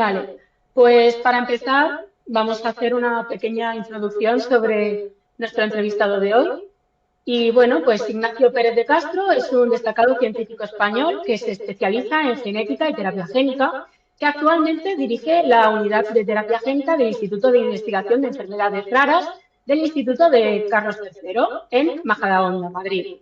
Vale, pues para empezar vamos a hacer una pequeña introducción sobre nuestro entrevistado de hoy. Y bueno, pues Ignacio Pérez de Castro es un destacado científico español que se especializa en genética y terapia génica, que actualmente dirige la unidad de terapia génica del Instituto de Investigación de Enfermedades Raras del Instituto de Carlos III en Majadahonda, Madrid.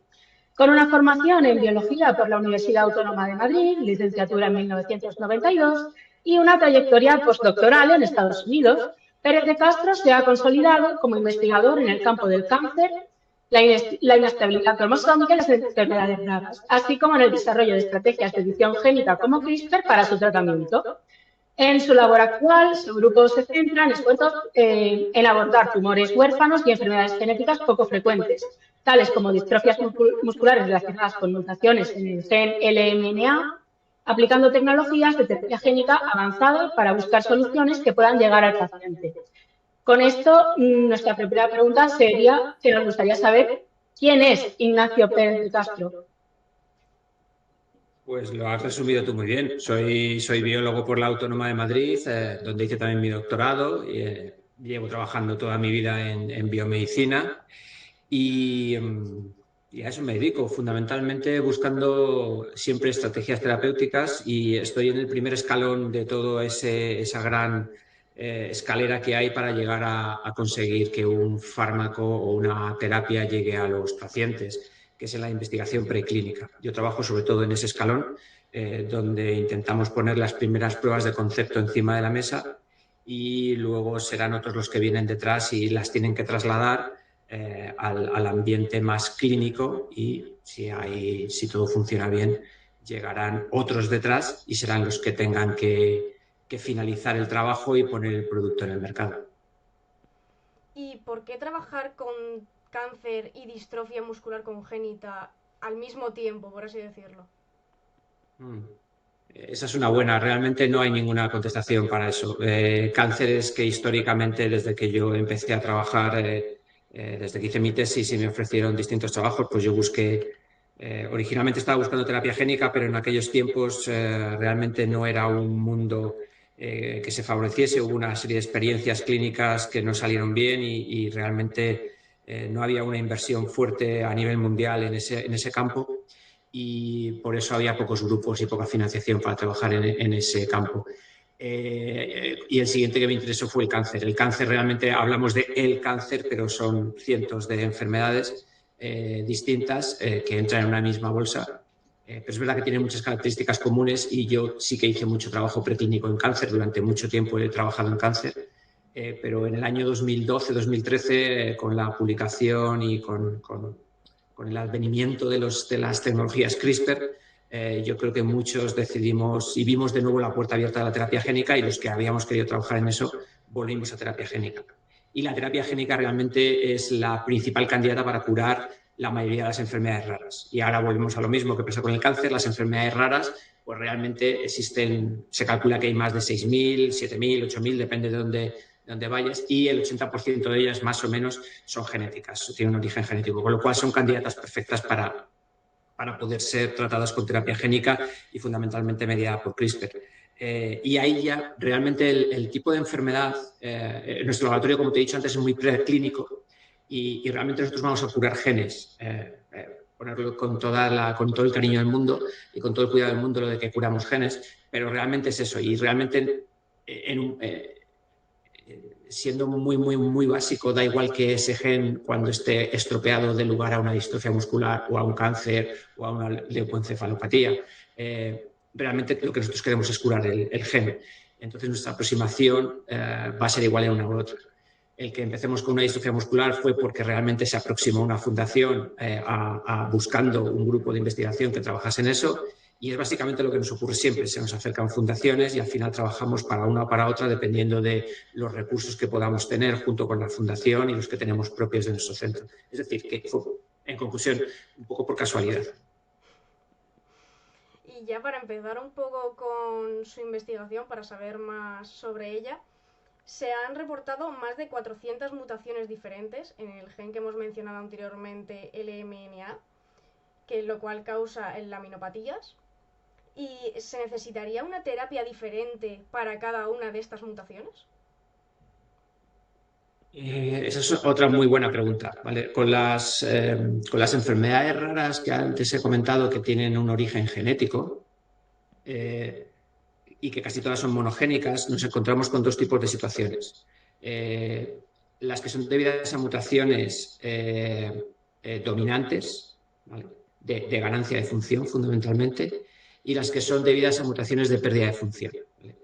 Con una formación en biología por la Universidad Autónoma de Madrid, licenciatura en 1992 y una trayectoria postdoctoral en Estados Unidos, Pérez de Castro se ha consolidado como investigador en el campo del cáncer, la inestabilidad cromosómica y las enfermedades raras, así como en el desarrollo de estrategias de edición génica como CRISPR para su tratamiento. En su labor actual, su grupo se centra en esfuerzos en abordar tumores huérfanos y enfermedades genéticas poco frecuentes, tales como distrofias musculares relacionadas con mutaciones en el gen LMNA, aplicando tecnologías de terapia génica avanzada para buscar soluciones que puedan llegar al paciente. Con esto, nuestra primera pregunta sería que nos gustaría saber quién es Ignacio Pérez de Castro. Pues lo has resumido tú muy bien. Soy biólogo por la Autónoma de Madrid, donde hice también mi doctorado. Y, llevo trabajando toda mi vida en biomedicina y, y a eso me dedico, fundamentalmente buscando siempre estrategias terapéuticas y estoy en el primer escalón de toda esa gran escalera que hay para llegar a conseguir que un fármaco o una terapia llegue a los pacientes, que es en la investigación preclínica. Yo trabajo sobre todo en ese escalón, donde intentamos poner las primeras pruebas de concepto encima de la mesa y luego serán otros los que vienen detrás y las tienen que trasladar al ambiente más clínico y si todo funciona bien, llegarán otros detrás y serán los que tengan que finalizar el trabajo y poner el producto en el mercado. ¿Y por qué trabajar con cáncer y distrofia muscular congénita al mismo tiempo, por así decirlo? Mm. Esa es una buena, realmente no hay ninguna contestación para eso. Cánceres que históricamente, desde que yo empecé a trabajar, desde que hice mi tesis y me ofrecieron distintos trabajos, pues yo busqué, originalmente estaba buscando terapia génica, pero en aquellos tiempos realmente no era un mundo que se favoreciese. Hubo una serie de experiencias clínicas que no salieron bien y realmente no había una inversión fuerte a nivel mundial en ese campo y por eso había pocos grupos y poca financiación para trabajar en ese campo. Y el siguiente que me interesó fue el cáncer. El cáncer realmente hablamos de el cáncer, pero son cientos de enfermedades distintas que entran en una misma bolsa. Pero es verdad que tienen muchas características comunes y yo sí que hice mucho trabajo preclínico en cáncer. Durante mucho tiempo he trabajado en cáncer, pero en el año 2012-2013, con la publicación y con el advenimiento de las tecnologías CRISPR, yo creo que muchos decidimos y vimos de nuevo la puerta abierta a la terapia génica y los que habíamos querido trabajar en eso volvimos a terapia génica. Y la terapia génica realmente es la principal candidata para curar la mayoría de las enfermedades raras. Y ahora volvemos a lo mismo que pasa con el cáncer. Las enfermedades raras, pues realmente existen, se calcula que hay más de 6.000, 7.000, 8.000, depende de dónde vayas, y el 80% de ellas más o menos son genéticas, tienen un origen genético, con lo cual son candidatas perfectas para poder ser tratadas con terapia génica y fundamentalmente mediada por CRISPR. Y ahí ya realmente el tipo de enfermedad, nuestro laboratorio, como te he dicho antes, es muy preclínico y realmente nosotros vamos a curar genes. Ponerlo con todo el cariño del mundo y con todo el cuidado del mundo, lo de que curamos genes, pero realmente es eso. Y realmente siendo muy básico, da igual que ese gen, cuando esté estropeado, dé lugar a una distrofia muscular o a un cáncer o a una leucoencefalopatía. Realmente lo que nosotros queremos es curar el gen. Entonces nuestra aproximación va a ser igual en una u otra. El que empecemos con una distrofia muscular fue porque realmente se aproximó una fundación buscando un grupo de investigación que trabajase en eso. Y es básicamente lo que nos ocurre siempre. Se nos acercan fundaciones y al final trabajamos para una o para otra dependiendo de los recursos que podamos tener junto con la fundación y los que tenemos propios de nuestro centro. Es decir, que fue, en conclusión, un poco por casualidad. Y ya para empezar un poco con su investigación, para saber más sobre ella, se han reportado más de 400 mutaciones diferentes en el gen que hemos mencionado anteriormente, LMNA, que lo cual causa laminopatías. ¿Y se necesitaría una terapia diferente para cada una de estas mutaciones? Esa es otra muy buena pregunta, ¿vale? Con las enfermedades raras que antes he comentado que tienen un origen genético y que casi todas son monogénicas, nos encontramos con dos tipos de situaciones. Las que son debidas a mutaciones dominantes, ¿vale? de ganancia de función fundamentalmente, y las que son debidas a mutaciones de pérdida de función, ¿vale?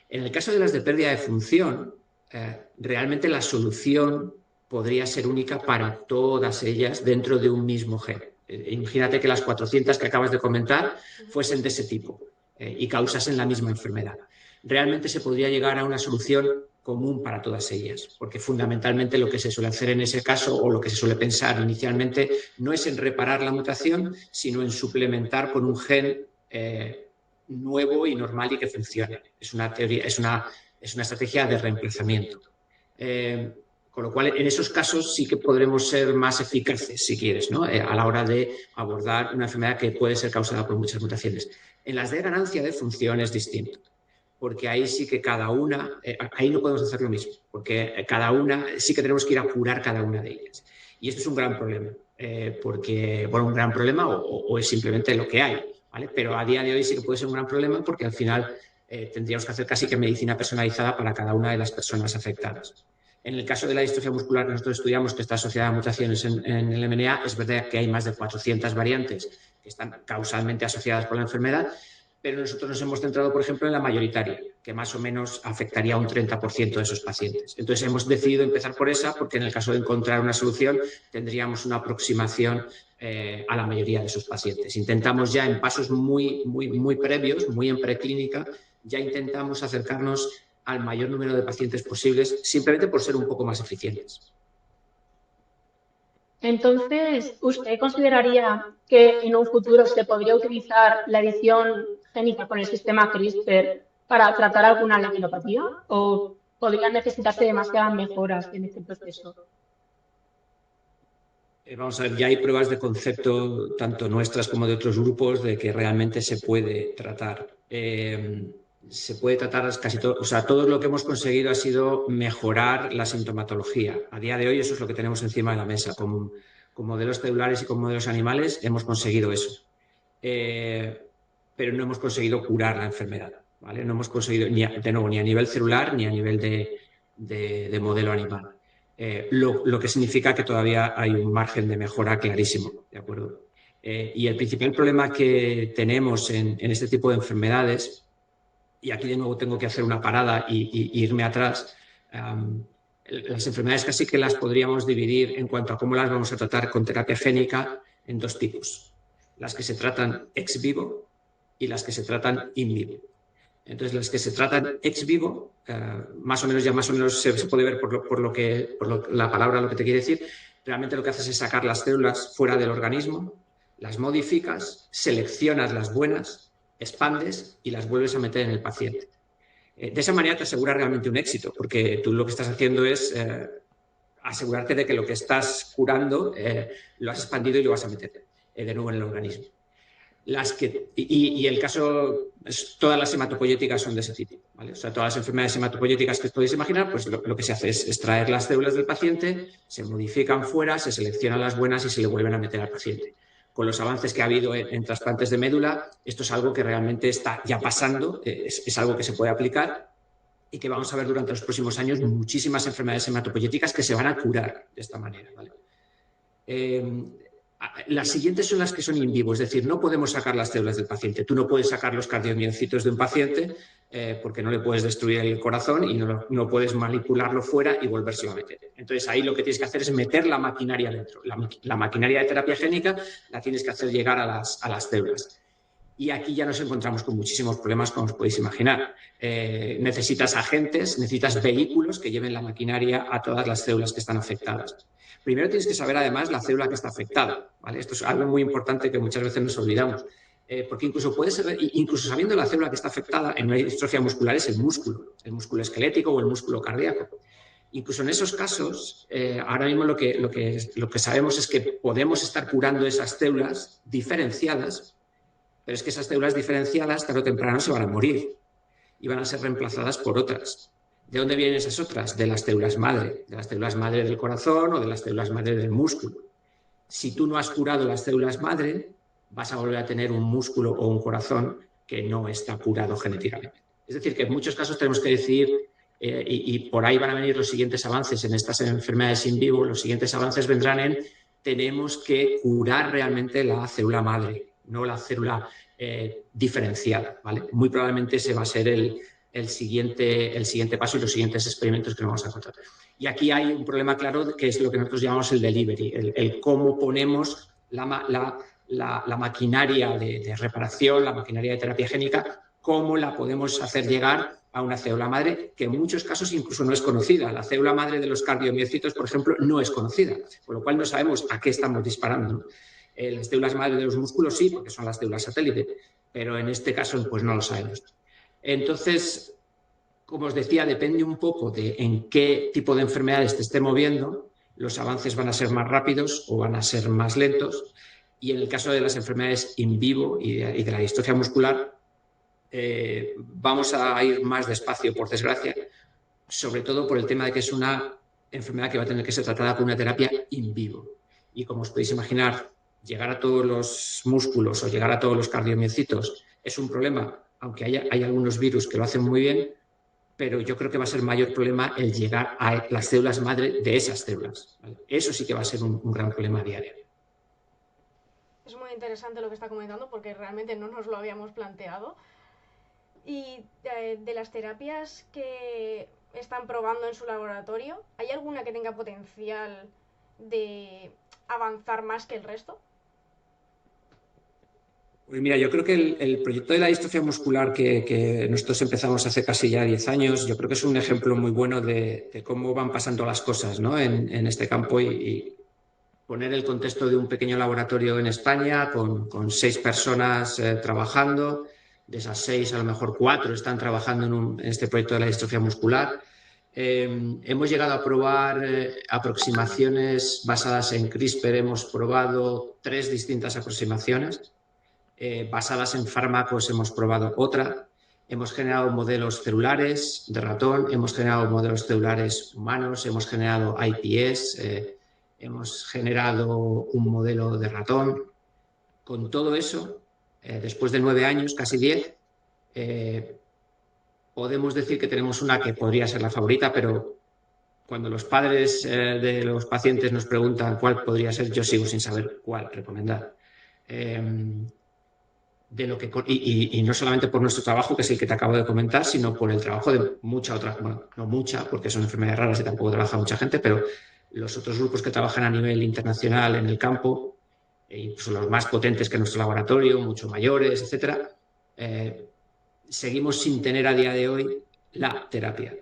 En el caso de las de pérdida de función, realmente la solución podría ser única para todas ellas dentro de un mismo gen. Imagínate que las 400 que acabas de comentar fuesen de ese tipo y causasen la misma enfermedad. Realmente se podría llegar a una solución común para todas ellas, porque fundamentalmente lo que se suele hacer en ese caso, o lo que se suele pensar inicialmente, no es en reparar la mutación, sino en suplementar con un gen nuevo y normal y que funcione. Es una teoría, es una estrategia de reemplazamiento. Con lo cual, en esos casos sí que podremos ser más eficaces, si quieres, ¿no? A la hora de abordar una enfermedad que puede ser causada por muchas mutaciones. En las de ganancia de función es distinto, porque ahí sí que cada una, ahí no podemos hacer lo mismo, porque cada una sí que tenemos que ir a curar cada una de ellas. Y esto es un gran problema, porque, bueno, un gran problema o es simplemente lo que hay, ¿vale? Pero a día de hoy sí que puede ser un gran problema porque al final tendríamos que hacer casi que medicina personalizada para cada una de las personas afectadas. En el caso de la distrofia muscular que nosotros estudiamos, que está asociada a mutaciones en el MNA, es verdad que hay más de 400 variantes que están causalmente asociadas con la enfermedad, pero nosotros nos hemos centrado, por ejemplo, en la mayoritaria, que más o menos afectaría a un 30% de esos pacientes. Entonces, hemos decidido empezar por esa porque en el caso de encontrar una solución tendríamos una aproximación a la mayoría de esos pacientes. Intentamos ya en pasos muy previos, muy en preclínica, ya intentamos acercarnos al mayor número de pacientes posibles, simplemente por ser un poco más eficientes. Entonces, ¿usted consideraría que en un futuro se podría utilizar la edición génica con el sistema CRISPR para tratar alguna laminopatía? ¿O podrían necesitarse demasiadas mejoras en este proceso? Vamos a ver, ya hay pruebas de concepto, tanto nuestras como de otros grupos, de que realmente se puede tratar. Se puede tratar casi todo, o sea, todo lo que hemos conseguido ha sido mejorar la sintomatología. A día de hoy eso es lo que tenemos encima de la mesa. Con modelos celulares y con modelos animales hemos conseguido eso. Pero no hemos conseguido curar la enfermedad, ¿vale? No hemos conseguido, ni a nivel celular ni a nivel de modelo animal. Lo que significa que todavía hay un margen de mejora clarísimo, ¿de acuerdo? Y el principal problema que tenemos en este tipo de enfermedades, y aquí de nuevo tengo que hacer una parada y irme atrás, las enfermedades casi que las podríamos dividir en cuanto a cómo las vamos a tratar con terapia génica en dos tipos: las que se tratan ex vivo y las que se tratan in vivo. Entonces, las que se tratan ex vivo, más o menos se puede ver por la palabra lo que te quiere decir. Realmente lo que haces es sacar las células fuera del organismo, las modificas, seleccionas las buenas, expandes y las vuelves a meter en el paciente. De esa manera te aseguras realmente un éxito, porque tú lo que estás haciendo es asegurarte de que lo que estás curando lo has expandido y lo vas a meter de nuevo en el organismo. Y el caso, todas las hematopoyéticas son de ese tipo, ¿vale? O sea, todas las enfermedades hematopoyéticas que os podéis imaginar, pues lo que se hace es extraer las células del paciente, se modifican fuera, se seleccionan las buenas y se le vuelven a meter al paciente. Con los avances que ha habido en trasplantes de médula, esto es algo que realmente está ya pasando, es algo que se puede aplicar y que vamos a ver durante los próximos años muchísimas enfermedades hematopoyéticas que se van a curar de esta manera, ¿vale? Las siguientes son las que son in vivo, es decir, no podemos sacar las células del paciente. Tú no puedes sacar los cardiomiocitos de un paciente porque no le puedes destruir el corazón y no puedes manipularlo fuera y volvérselo a meter. Entonces, ahí lo que tienes que hacer es meter la maquinaria dentro. La maquinaria de terapia génica la tienes que hacer llegar a las células. Y aquí ya nos encontramos con muchísimos problemas, como os podéis imaginar. Necesitas agentes, necesitas vehículos que lleven la maquinaria a todas las células que están afectadas. Primero tienes que saber, además, la célula que está afectada, ¿vale? Esto es algo muy importante que muchas veces nos olvidamos. Porque incluso sabiendo la célula que está afectada en una distrofia muscular es el músculo esquelético o el músculo cardíaco. Incluso en esos casos, ahora mismo lo que sabemos es que podemos estar curando esas células diferenciadas pero es que esas células diferenciadas tarde o temprano se van a morir y van a ser reemplazadas por otras. ¿De dónde vienen esas otras? De las células madre del corazón o de las células madre del músculo. Si tú no has curado las células madre, vas a volver a tener un músculo o un corazón que no está curado genéticamente. Es decir, que en muchos casos tenemos que decir, y por ahí van a venir los siguientes avances en estas enfermedades in vivo, los siguientes avances vendrán en tenemos que curar realmente la célula madre, no la célula diferenciada, ¿vale? Muy probablemente ese va a ser el siguiente paso y los siguientes experimentos que nos vamos a encontrar. Y aquí hay un problema claro que es lo que nosotros llamamos el delivery, el cómo ponemos la maquinaria de reparación, la maquinaria de terapia génica, cómo la podemos hacer llegar a una célula madre que en muchos casos incluso no es conocida. La célula madre de los cardiomiocitos, por ejemplo, no es conocida, con lo cual no sabemos a qué estamos disparando. Las células madre de los músculos sí, porque son las células satélite, pero en este caso pues no lo sabemos. Entonces, como os decía, depende un poco de en qué tipo de enfermedades te esté moviendo, los avances van a ser más rápidos o van a ser más lentos. Y en el caso de las enfermedades in vivo y de la distrofia muscular, vamos a ir más despacio, por desgracia, sobre todo por el tema de que es una enfermedad que va a tener que ser tratada con una terapia in vivo. Y como os podéis imaginar, llegar a todos los músculos o llegar a todos los cardiomiocitos es un problema, aunque hay algunos virus que lo hacen muy bien, pero yo creo que va a ser mayor problema el llegar a las células madre de esas células, ¿vale? Eso sí que va a ser un gran problema diario. Es muy interesante lo que está comentando porque realmente no nos lo habíamos planteado. Y de las terapias que están probando en su laboratorio, ¿hay alguna que tenga potencial de avanzar más que el resto? Pues mira, yo creo que el proyecto de la distrofia muscular que nosotros empezamos hace casi ya 10 años, yo creo que es un ejemplo muy bueno de cómo van pasando las cosas, ¿no? en este campo y poner el contexto de un pequeño laboratorio en España con 6 personas trabajando. De esas 6, a lo mejor 4 están trabajando en este proyecto de la distrofia muscular. Hemos llegado a probar aproximaciones basadas en CRISPR. Hemos probado 3 distintas aproximaciones. Basadas en fármacos hemos probado otra. Hemos generado modelos celulares de ratón, hemos generado modelos celulares humanos, hemos generado iPS, hemos generado un modelo de ratón. Con todo eso, después de 9 años, casi 10, podemos decir que tenemos una que podría ser la favorita, pero cuando los padres de los pacientes nos preguntan cuál podría ser, yo sigo sin saber cuál recomendar. Y no solamente por nuestro trabajo, que es el que te acabo de comentar, sino por el trabajo de mucha otra, bueno, no mucha, porque son enfermedades raras y tampoco trabaja mucha gente, pero los otros grupos que trabajan a nivel internacional en el campo, incluso los más potentes que nuestro laboratorio, mucho mayores, etcétera, seguimos sin tener a día de hoy la terapia,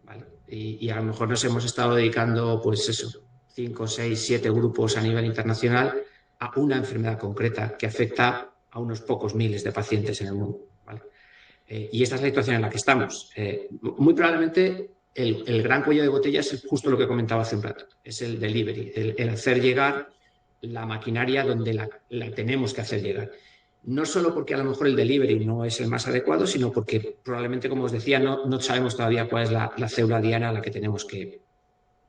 ¿vale? Y a lo mejor nos hemos estado dedicando, pues eso, 5, 6, 7 grupos a nivel internacional a una enfermedad concreta que afecta a unos pocos miles de pacientes en el mundo, ¿vale? Y esta es la situación en la que estamos. Muy probablemente el gran cuello de botella es justo lo que comentaba hace un rato, es el delivery, el hacer llegar la maquinaria donde la tenemos que hacer llegar. No solo porque a lo mejor el delivery no es el más adecuado, sino porque probablemente, como os decía, no sabemos todavía cuál es la célula diana a la que tenemos que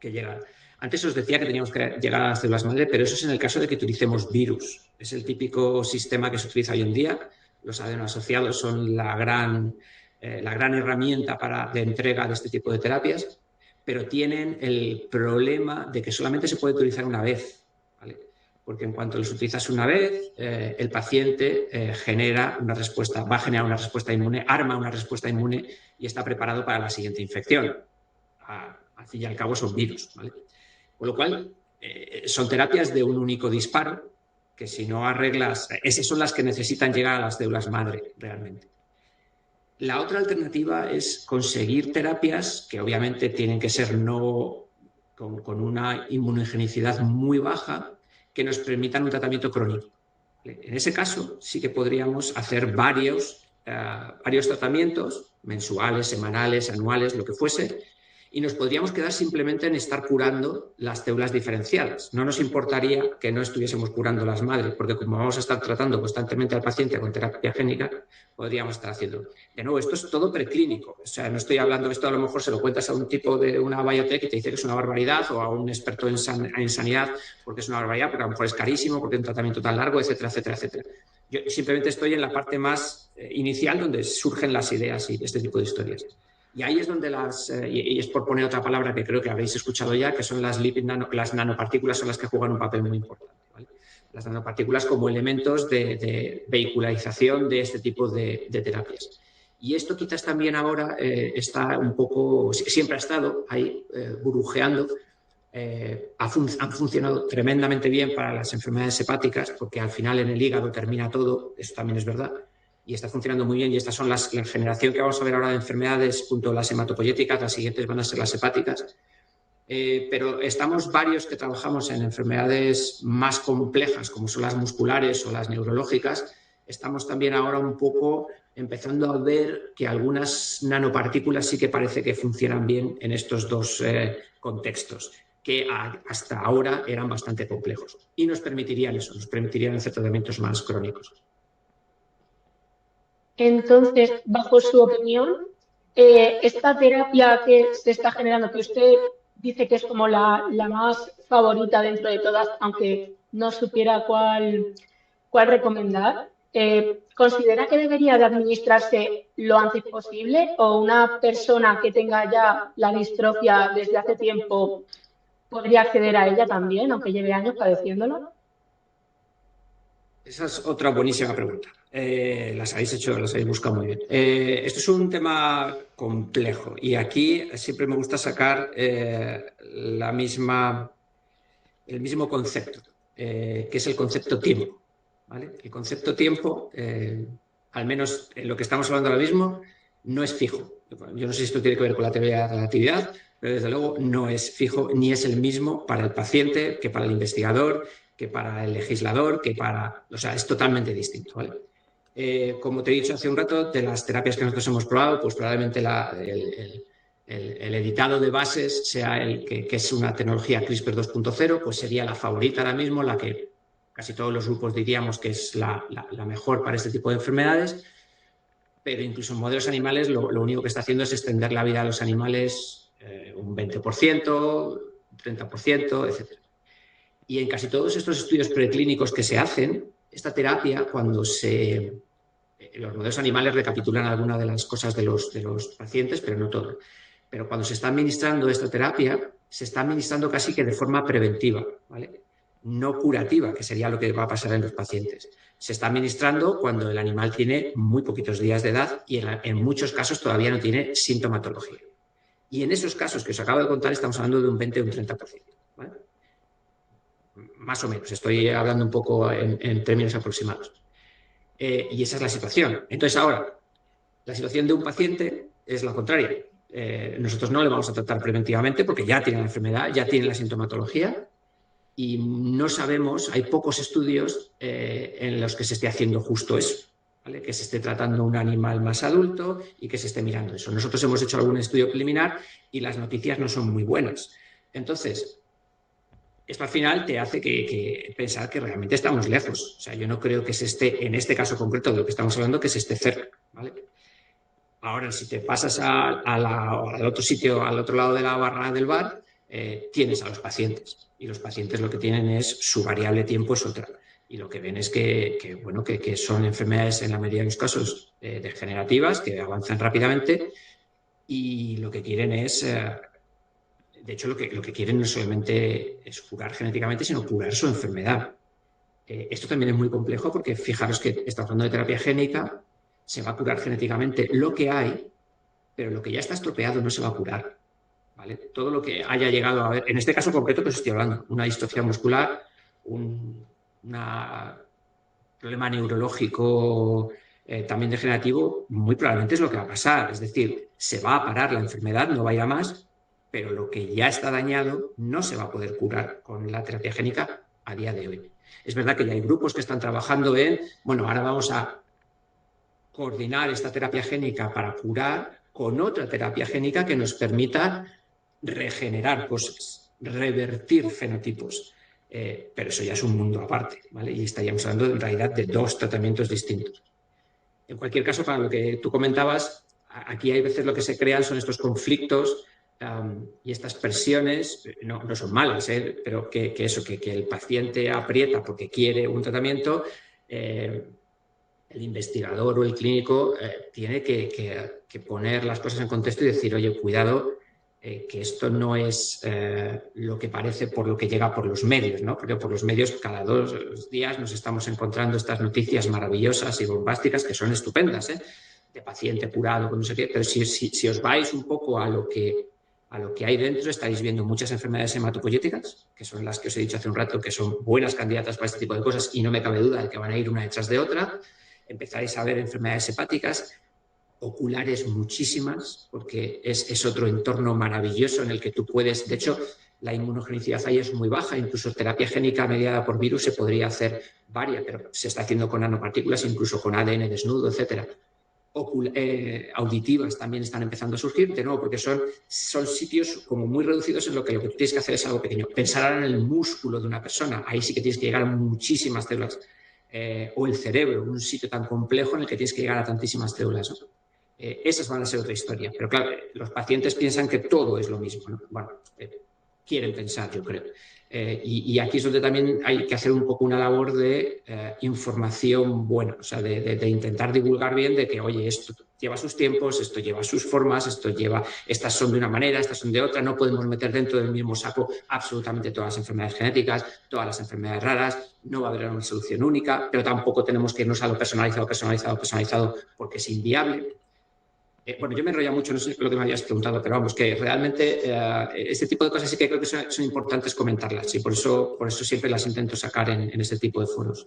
llegar. Antes os decía que teníamos que llegar a las células madre, pero eso es en el caso de que utilicemos virus. Es el típico sistema que se utiliza hoy en día. Los adenoasociados son la gran herramienta de entrega de este tipo de terapias, pero tienen el problema de que solamente se puede utilizar una vez, ¿vale? Porque en cuanto los utilizas una vez, el paciente va a generar una respuesta inmune, arma una respuesta inmune y está preparado para la siguiente infección. Al fin y al cabo son virus, ¿vale? Con lo cual, son terapias de un único disparo, que si no arreglas, esas son las que necesitan llegar a las células madre realmente. La otra alternativa es conseguir terapias que obviamente tienen que ser con una inmunogenicidad muy baja, que nos permitan un tratamiento crónico. En ese caso, sí que podríamos hacer varios tratamientos, mensuales, semanales, anuales, lo que fuese, y nos podríamos quedar simplemente en estar curando las células diferenciadas. No nos importaría que no estuviésemos curando las madres, porque como vamos a estar tratando constantemente al paciente con terapia génica, podríamos estar haciendo. De nuevo, esto es todo preclínico. O sea, no estoy hablando de esto, a lo mejor se lo cuentas a un tipo de una biotech y te dice que es una barbaridad, o a un experto en sanidad porque es una barbaridad, porque a lo mejor es carísimo, porque es un tratamiento tan largo, etcétera, etcétera, etcétera. Yo simplemente estoy en la parte más inicial donde surgen las ideas y este tipo de historias. Y ahí es donde y es por poner otra palabra que creo que habréis escuchado ya, que son las las nanopartículas, son las que juegan un papel muy importante, ¿vale? Las nanopartículas como elementos de vehicularización de este tipo de terapias. Y esto quizás también ahora está un poco, siempre ha estado ahí burbujeando. Han funcionado tremendamente bien para las enfermedades hepáticas, porque al final en el hígado termina todo, eso también es verdad, y está funcionando muy bien, y estas son la generación que vamos a ver ahora de enfermedades junto a las hematopoyéticas, las siguientes van a ser las hepáticas. Pero estamos varios que trabajamos en enfermedades más complejas, como son las musculares o las neurológicas. Estamos también ahora un poco empezando a ver que algunas nanopartículas sí que parece que funcionan bien en estos dos contextos, que hasta ahora eran bastante complejos. Y nos permitirían eso, nos permitirían hacer tratamientos más crónicos. Entonces, bajo su opinión, esta terapia que se está generando, que usted dice que es como la más favorita dentro de todas, aunque no supiera cuál recomendar, ¿considera que debería de administrarse lo antes posible, o una persona que tenga ya la distrofia desde hace tiempo podría acceder a ella también, aunque lleve años padeciéndolo? Esa es otra buenísima pregunta. Las habéis buscado muy bien. Esto es un tema complejo y aquí siempre me gusta sacar el mismo concepto, que es el concepto tiempo, ¿vale? El concepto tiempo, al menos en lo que estamos hablando ahora mismo, no es fijo. Yo no sé si esto tiene que ver con la teoría de la relatividad, pero desde luego no es fijo ni es el mismo para el paciente que para el investigador, que para el legislador, o sea, es totalmente distinto, ¿vale? Como te he dicho hace un rato, de las terapias que nosotros hemos probado, pues probablemente el editado de bases sea el que es una tecnología CRISPR 2.0, pues sería la favorita ahora mismo, la que casi todos los grupos diríamos que es la mejor para este tipo de enfermedades, pero incluso en modelos animales lo único que está haciendo es extender la vida a los animales un 20%, 30%, etc. Y en casi todos estos estudios preclínicos que se hacen, esta terapia, cuando los modelos animales recapitulan algunas de las cosas de los pacientes, pero no todo. Pero cuando se está administrando esta terapia, se está administrando casi que de forma preventiva, ¿vale? No curativa, que sería lo que va a pasar en los pacientes. Se está administrando cuando el animal tiene muy poquitos días de edad y en muchos casos todavía no tiene sintomatología. Y en esos casos que os acabo de contar estamos hablando de un 20 o un 30%, ¿vale? Más o menos, estoy hablando un poco en términos aproximados. Y esa es la situación. Entonces ahora, la situación de un paciente es la contraria. Nosotros no le vamos a tratar preventivamente porque ya tiene la enfermedad, ya tiene la sintomatología y no sabemos, hay pocos estudios en los que se esté haciendo justo eso, ¿vale? Que se esté tratando un animal más adulto y que se esté mirando eso. Nosotros hemos hecho algún estudio preliminar y las noticias no son muy buenas. Entonces, esto al final te hace que pensar que realmente estamos lejos. O sea, yo no creo que se esté, en este caso concreto de lo que estamos hablando, que se esté cerca, ¿vale? Ahora, si te pasas al otro sitio, al otro lado de la barra del bar, tienes a los pacientes. Y los pacientes lo que tienen es su variable tiempo es otra. Y lo que ven es que son enfermedades, en la mayoría de los casos, degenerativas, que avanzan rápidamente y lo que quieren es... De hecho, lo que quieren no solamente es curar genéticamente, sino curar su enfermedad. Esto también es muy complejo porque fijaros que estamos hablando de terapia génica, se va a curar genéticamente lo que hay, pero lo que ya está estropeado no se va a curar, ¿vale? Todo lo que haya llegado a ver, en este caso concreto que os estoy hablando, una distrofia muscular, un problema neurológico también degenerativo, muy probablemente es lo que va a pasar. Es decir, se va a parar la enfermedad, no va a ir a más, pero lo que ya está dañado no se va a poder curar con la terapia génica a día de hoy. Es verdad que ya hay grupos que están trabajando ahora vamos a coordinar esta terapia génica para curar con otra terapia génica que nos permita regenerar cosas, revertir fenotipos. Pero eso ya es un mundo aparte, ¿vale? Y estaríamos hablando en realidad de dos tratamientos distintos. En cualquier caso, para lo que tú comentabas, aquí hay veces lo que se crean son estos conflictos y estas presiones, no son malas, pero que el paciente aprieta porque quiere un tratamiento, el investigador o el clínico tiene que poner las cosas en contexto y decir, oye, cuidado, que esto no es lo que parece por lo que llega por los medios, ¿no? Porque por los medios cada 2 días nos estamos encontrando estas noticias maravillosas y bombásticas que son estupendas, de paciente curado, con no sé qué, pero si os vais un poco a lo que hay dentro, estáis viendo muchas enfermedades hematopoyéticas, que son las que os he dicho hace un rato, que son buenas candidatas para este tipo de cosas y no me cabe duda de que van a ir una detrás de otra. Empezáis a ver enfermedades hepáticas, oculares muchísimas, porque es otro entorno maravilloso en el que tú puedes, de hecho, la inmunogenicidad ahí es muy baja, incluso terapia génica mediada por virus se podría hacer varia, pero se está haciendo con nanopartículas, incluso con ADN desnudo, etcétera. Auditivas también están empezando a surgir, de nuevo, porque son sitios como muy reducidos en lo que tú tienes que hacer es algo pequeño. Pensar ahora en el músculo de una persona, ahí sí que tienes que llegar a muchísimas células. O el cerebro, un sitio tan complejo en el que tienes que llegar a tantísimas células, ¿no? Esas van a ser otra historia. Pero claro, los pacientes piensan que todo es lo mismo, ¿no? Bueno, quieren pensar, yo creo. Y aquí es donde también hay que hacer un poco una labor de información buena, o sea, de intentar divulgar bien de que, oye, esto lleva sus tiempos, esto lleva sus formas, estas son de una manera, estas son de otra, no podemos meter dentro del mismo saco absolutamente todas las enfermedades genéticas, todas las enfermedades raras, no va a haber una solución única, pero tampoco tenemos que irnos a lo personalizado, porque es inviable. Bueno, yo me enrollo mucho, no sé lo que me habías preguntado, pero vamos, que realmente este tipo de cosas sí que creo que son importantes comentarlas y por eso siempre las intento sacar en este tipo de foros.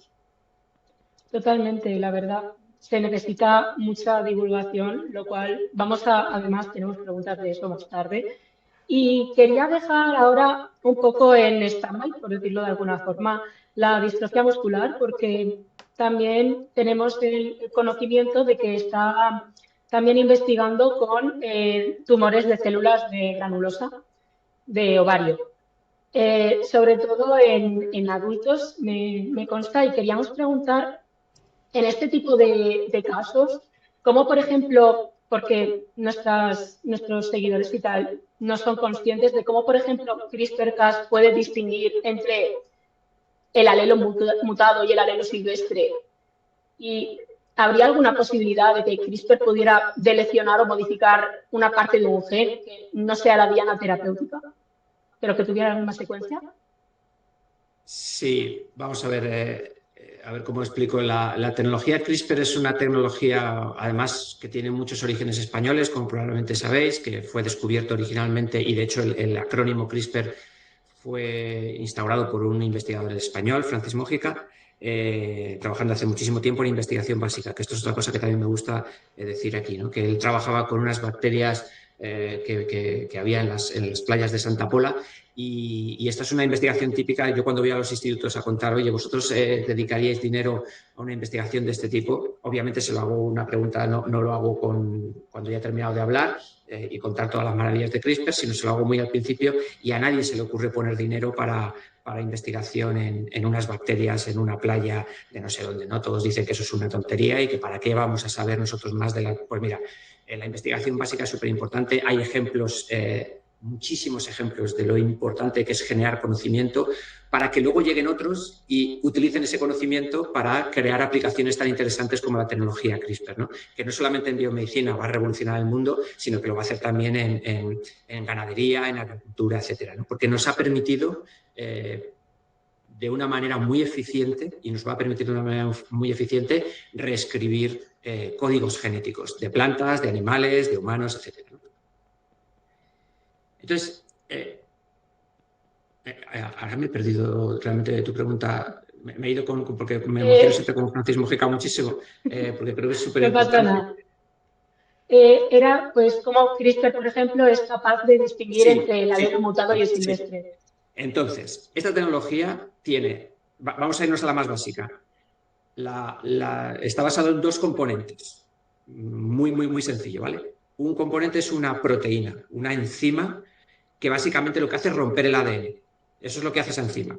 Totalmente, la verdad. Se necesita mucha divulgación, lo cual además tenemos preguntas de eso más tarde. Y quería dejar ahora un poco en stand-by, por decirlo de alguna forma, la distrofia muscular, porque también tenemos el conocimiento de que está también investigando con tumores de células de granulosa de ovario. Sobre todo en adultos me consta y queríamos preguntar en este tipo de casos, como por ejemplo, porque nuestros seguidores y tal no son conscientes de cómo, por ejemplo, CRISPR-Cas puede distinguir entre el alelo mutado y el alelo silvestre. ¿Y habría alguna posibilidad de que CRISPR pudiera deleccionar o modificar una parte de un gen que no sea la diana terapéutica, pero que tuviera una secuencia? Sí, vamos a ver cómo explico. La tecnología CRISPR es una tecnología, además, que tiene muchos orígenes españoles, como probablemente sabéis, que fue descubierto originalmente y, de hecho, el acrónimo CRISPR fue instaurado por un investigador español, Francis Mójica, trabajando hace muchísimo tiempo en investigación básica, que esto es otra cosa que también me gusta decir aquí, ¿no? Que él trabajaba con unas bacterias que había en las playas de Santa Pola. Y esta es una investigación típica. Yo cuando voy a los institutos a contar, oye, ¿vosotros dedicaríais dinero a una investigación de este tipo? Obviamente se lo hago una pregunta, no lo hago cuando ya he terminado de hablar y contar todas las maravillas de CRISPR, sino se lo hago muy al principio y a nadie se le ocurre poner dinero para investigación en unas bacterias en una playa de no sé dónde, ¿no? Todos dicen que eso es una tontería y que para qué vamos a saber nosotros más de la... Pues mira, la investigación básica es súper importante. Hay ejemplos... muchísimos ejemplos de lo importante que es generar conocimiento para que luego lleguen otros y utilicen ese conocimiento para crear aplicaciones tan interesantes como la tecnología CRISPR, ¿no? Que no solamente en biomedicina va a revolucionar el mundo, sino que lo va a hacer también en ganadería, en agricultura, etcétera, ¿no? Porque nos ha permitido de una manera muy eficiente y nos va a permitir de una manera muy eficiente reescribir códigos genéticos de plantas, de animales, de humanos, etcétera, ¿no? Entonces, ahora me he perdido realmente de tu pregunta. Me he ido porque me emociono siempre con Francis Mójica muchísimo, porque creo que es súper importante. No pasa nada. Era, pues, cómo CRISPR, por ejemplo, es capaz de distinguir entre el alelo mutado y el silvestre. Entonces, esta tecnología tiene... Vamos a irnos a la más básica. Está basado en 2 componentes. Muy, muy, muy sencillo, ¿vale? Un componente es una proteína, una enzima que básicamente lo que hace es romper el ADN. Eso es lo que hace esa enzima.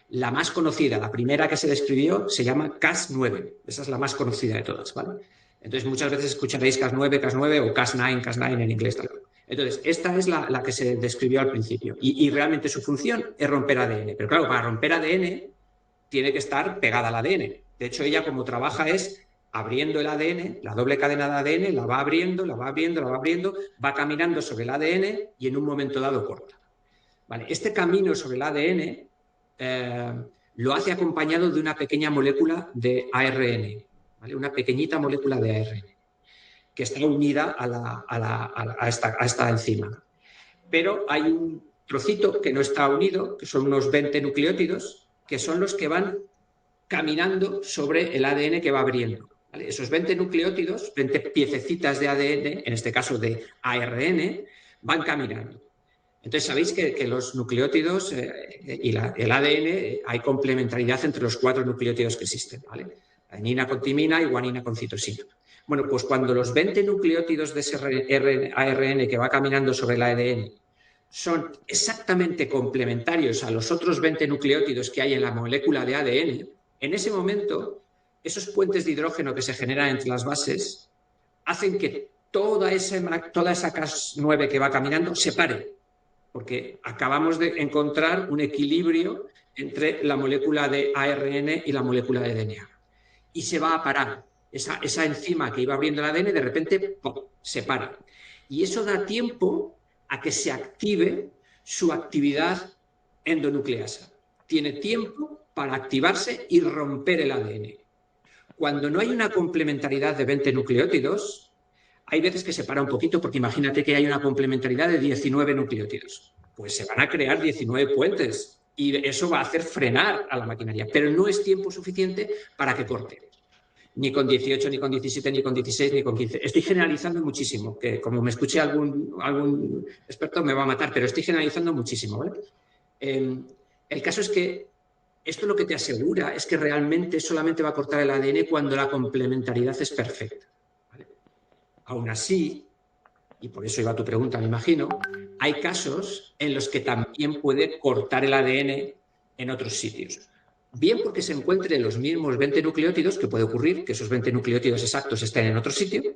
La más conocida, la primera que se describió, se llama Cas9. Esa es la más conocida de todas, ¿vale? Entonces, muchas veces escucharéis Cas9, Cas9 o Cas9, Cas9 en inglés. Tal. Entonces, esta es la que se describió al principio. Y realmente su función es romper ADN. Pero claro, para romper ADN tiene que estar pegada al ADN. De hecho, ella como trabaja es abriendo el ADN, la doble cadena de ADN, la va abriendo, la va abriendo, la va abriendo, va caminando sobre el ADN y en un momento dado corta. Vale, este camino sobre el ADN lo hace acompañado de una pequeña molécula de ARN, ¿vale? Una pequeñita molécula de ARN que está unida a esta enzima. Pero hay un trocito que no está unido, que son unos 20 nucleótidos, que son los que van caminando sobre el ADN que va abriendo. ¿Vale? Esos 20 nucleótidos, 20 piececitas de ADN, en este caso de ARN, van caminando. Entonces, sabéis que los nucleótidos y el ADN hay complementariedad entre los 4 nucleótidos que existen, ¿vale? Adenina con timina y guanina con citosina. Bueno, pues cuando los 20 nucleótidos de ese ARN que va caminando sobre el ADN son exactamente complementarios a los otros 20 nucleótidos que hay en la molécula de ADN, en ese momento, esos puentes de hidrógeno que se generan entre las bases hacen que toda esa Cas9 que va caminando se pare, porque acabamos de encontrar un equilibrio entre la molécula de ARN y la molécula de DNA. Y se va a parar. Esa enzima que iba abriendo el ADN, de repente, ¡pum!, se para. Y eso da tiempo a que se active su actividad endonucleasa. Tiene tiempo para activarse y romper el ADN. Cuando no hay una complementariedad de 20 nucleótidos, hay veces que se para un poquito, porque imagínate que hay una complementariedad de 19 nucleótidos. Pues se van a crear 19 puentes y eso va a hacer frenar a la maquinaria, pero no es tiempo suficiente para que corte. Ni con 18, ni con 17, ni con 16, ni con 15. Estoy generalizando muchísimo, que como me escuche algún experto me va a matar, pero estoy generalizando muchísimo, ¿vale? El caso es que esto lo que te asegura es que realmente solamente va a cortar el ADN cuando la complementariedad es perfecta. ¿Vale? Aún así, y por eso iba tu pregunta, me imagino, hay casos en los que también puede cortar el ADN en otros sitios. Bien porque se encuentren los mismos 20 nucleótidos, que puede ocurrir que esos 20 nucleótidos exactos estén en otro sitio,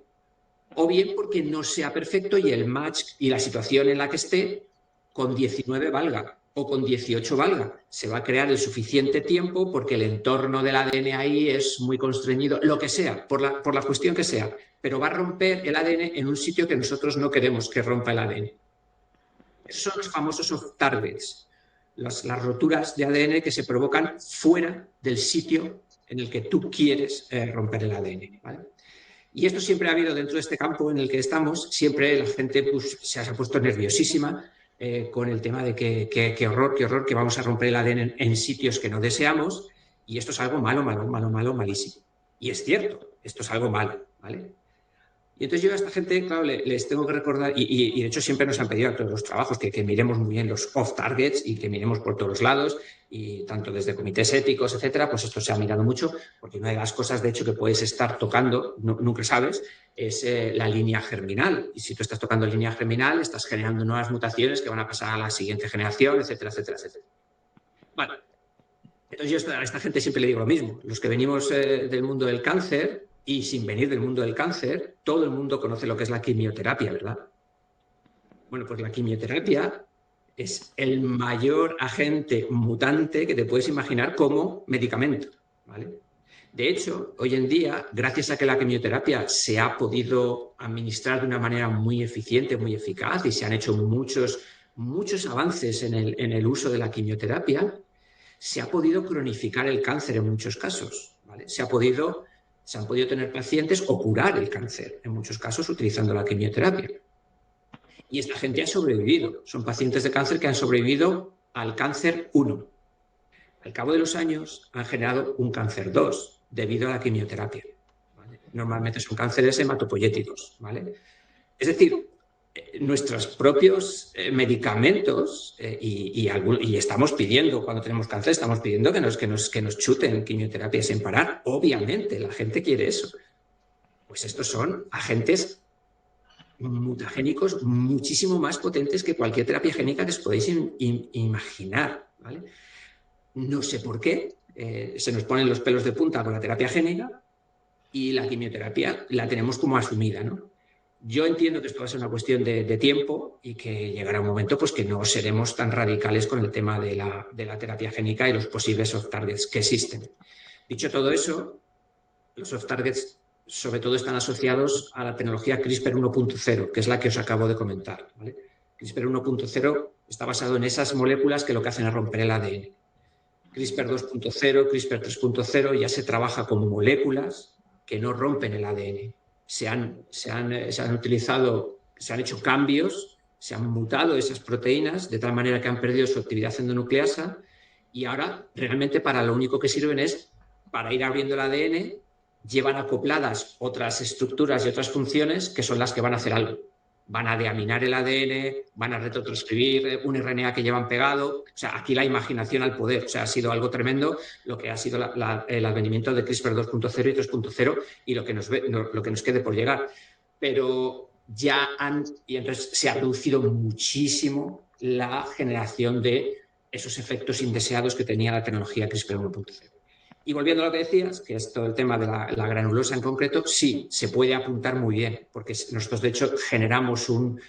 o bien porque no sea perfecto y el match y la situación en la que esté con 19 valga o con 18 valga. Se va a crear el suficiente tiempo porque el entorno del ADN ahí es muy constreñido, lo que sea, por la cuestión que sea, pero va a romper el ADN en un sitio que nosotros no queremos que rompa el ADN. Esos son los famosos off-targets. Las roturas de ADN que se provocan fuera del sitio en el que tú quieres romper el ADN, ¿vale? Y esto siempre ha habido dentro de este campo en el que estamos, siempre la gente se ha puesto nerviosísima con el tema de qué horror, que vamos a romper el ADN en sitios que no deseamos, y esto es algo malo, malísimo. Y es cierto, esto es algo malo, ¿vale? Y entonces yo a esta gente, claro, les tengo que recordar, y de hecho siempre nos han pedido a todos los trabajos que miremos muy bien los off-targets y que miremos por todos los lados, y tanto desde comités éticos, etcétera, pues esto se ha mirado mucho, porque una de las cosas, de hecho, que puedes estar tocando, nunca sabes, es la línea germinal. Y si tú estás tocando línea germinal, estás generando nuevas mutaciones que van a pasar a la siguiente generación, etcétera, etcétera, etcétera. Vale. Entonces yo a esta gente siempre le digo lo mismo. Los que venimos del mundo del cáncer, y sin venir del mundo del cáncer, todo el mundo conoce lo que es la quimioterapia, ¿verdad? Bueno, pues la quimioterapia es el mayor agente mutante que te puedes imaginar como medicamento, ¿vale? De hecho, hoy en día, gracias a que la quimioterapia se ha podido administrar de una manera muy eficiente, muy eficaz, y se han hecho muchos avances en el uso de la quimioterapia, se ha podido cronificar el cáncer en muchos casos, ¿vale? Se han podido tener pacientes o curar el cáncer, en muchos casos utilizando la quimioterapia. Y esta gente ha sobrevivido. Son pacientes de cáncer que han sobrevivido al cáncer 1. Al cabo de los años han generado un cáncer 2 debido a la quimioterapia, ¿vale? Normalmente son cánceres hematopoyéticos, ¿vale? Es decir, nuestros propios medicamentos y estamos pidiendo, cuando tenemos cáncer, estamos pidiendo que nos chuten quimioterapia sin parar. Obviamente, la gente quiere eso. Pues estos son agentes mutagénicos muchísimo más potentes que cualquier terapia génica que os podéis imaginar, ¿vale? No sé por qué, se nos ponen los pelos de punta con la terapia génica y la quimioterapia la tenemos como asumida, ¿no? Yo entiendo que esto va a ser una cuestión de tiempo y que llegará un momento pues, que no seremos tan radicales con el tema de la terapia génica y los posibles off-targets que existen. Dicho todo eso, los off-targets sobre todo están asociados a la tecnología CRISPR 1.0, que es la que os acabo de comentar, ¿vale? CRISPR 1.0 está basado en esas moléculas que lo que hacen es romper el ADN. CRISPR 2.0, CRISPR 3.0 ya se trabaja con moléculas que no rompen el ADN. Se han utilizado, se han hecho cambios, se han mutado esas proteínas de tal manera que han perdido su actividad endonucleasa y ahora realmente para lo único que sirven es para ir abriendo el ADN, llevan acopladas otras estructuras y otras funciones que son las que van a hacer algo. Van a deaminar el ADN, van a retrotranscribir un RNA que llevan pegado. O sea, aquí la imaginación al poder. O sea, ha sido algo tremendo lo que ha sido el advenimiento de CRISPR 2.0 y 3.0 y lo que nos quede por llegar. Pero y entonces se ha reducido muchísimo la generación de esos efectos indeseados que tenía la tecnología CRISPR 1.0. Y volviendo a lo que decías, que es todo el tema de la granulosa en concreto, sí, se puede apuntar muy bien, porque nosotros de hecho generamos un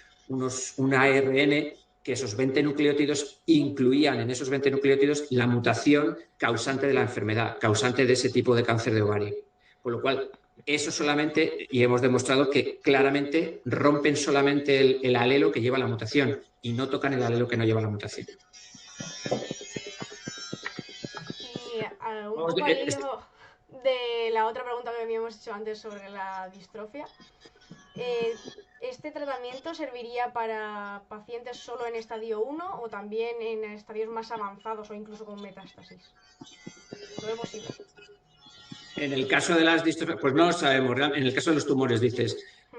ARN que esos 20 nucleótidos incluían en esos 20 nucleótidos la mutación causante de la enfermedad, causante de ese tipo de cáncer de ovario. Con lo cual, eso solamente, y hemos demostrado que claramente rompen solamente el alelo que lleva la mutación y no tocan el alelo que no lleva la mutación. Un poco al hilo de la otra pregunta que habíamos hecho antes sobre la distrofia, ¿este tratamiento serviría para pacientes solo en estadio 1 o también en estadios más avanzados o incluso con metástasis? ¿Lo es posible? En el caso de las distrofias, pues no lo sabemos. En el caso de los tumores, dices,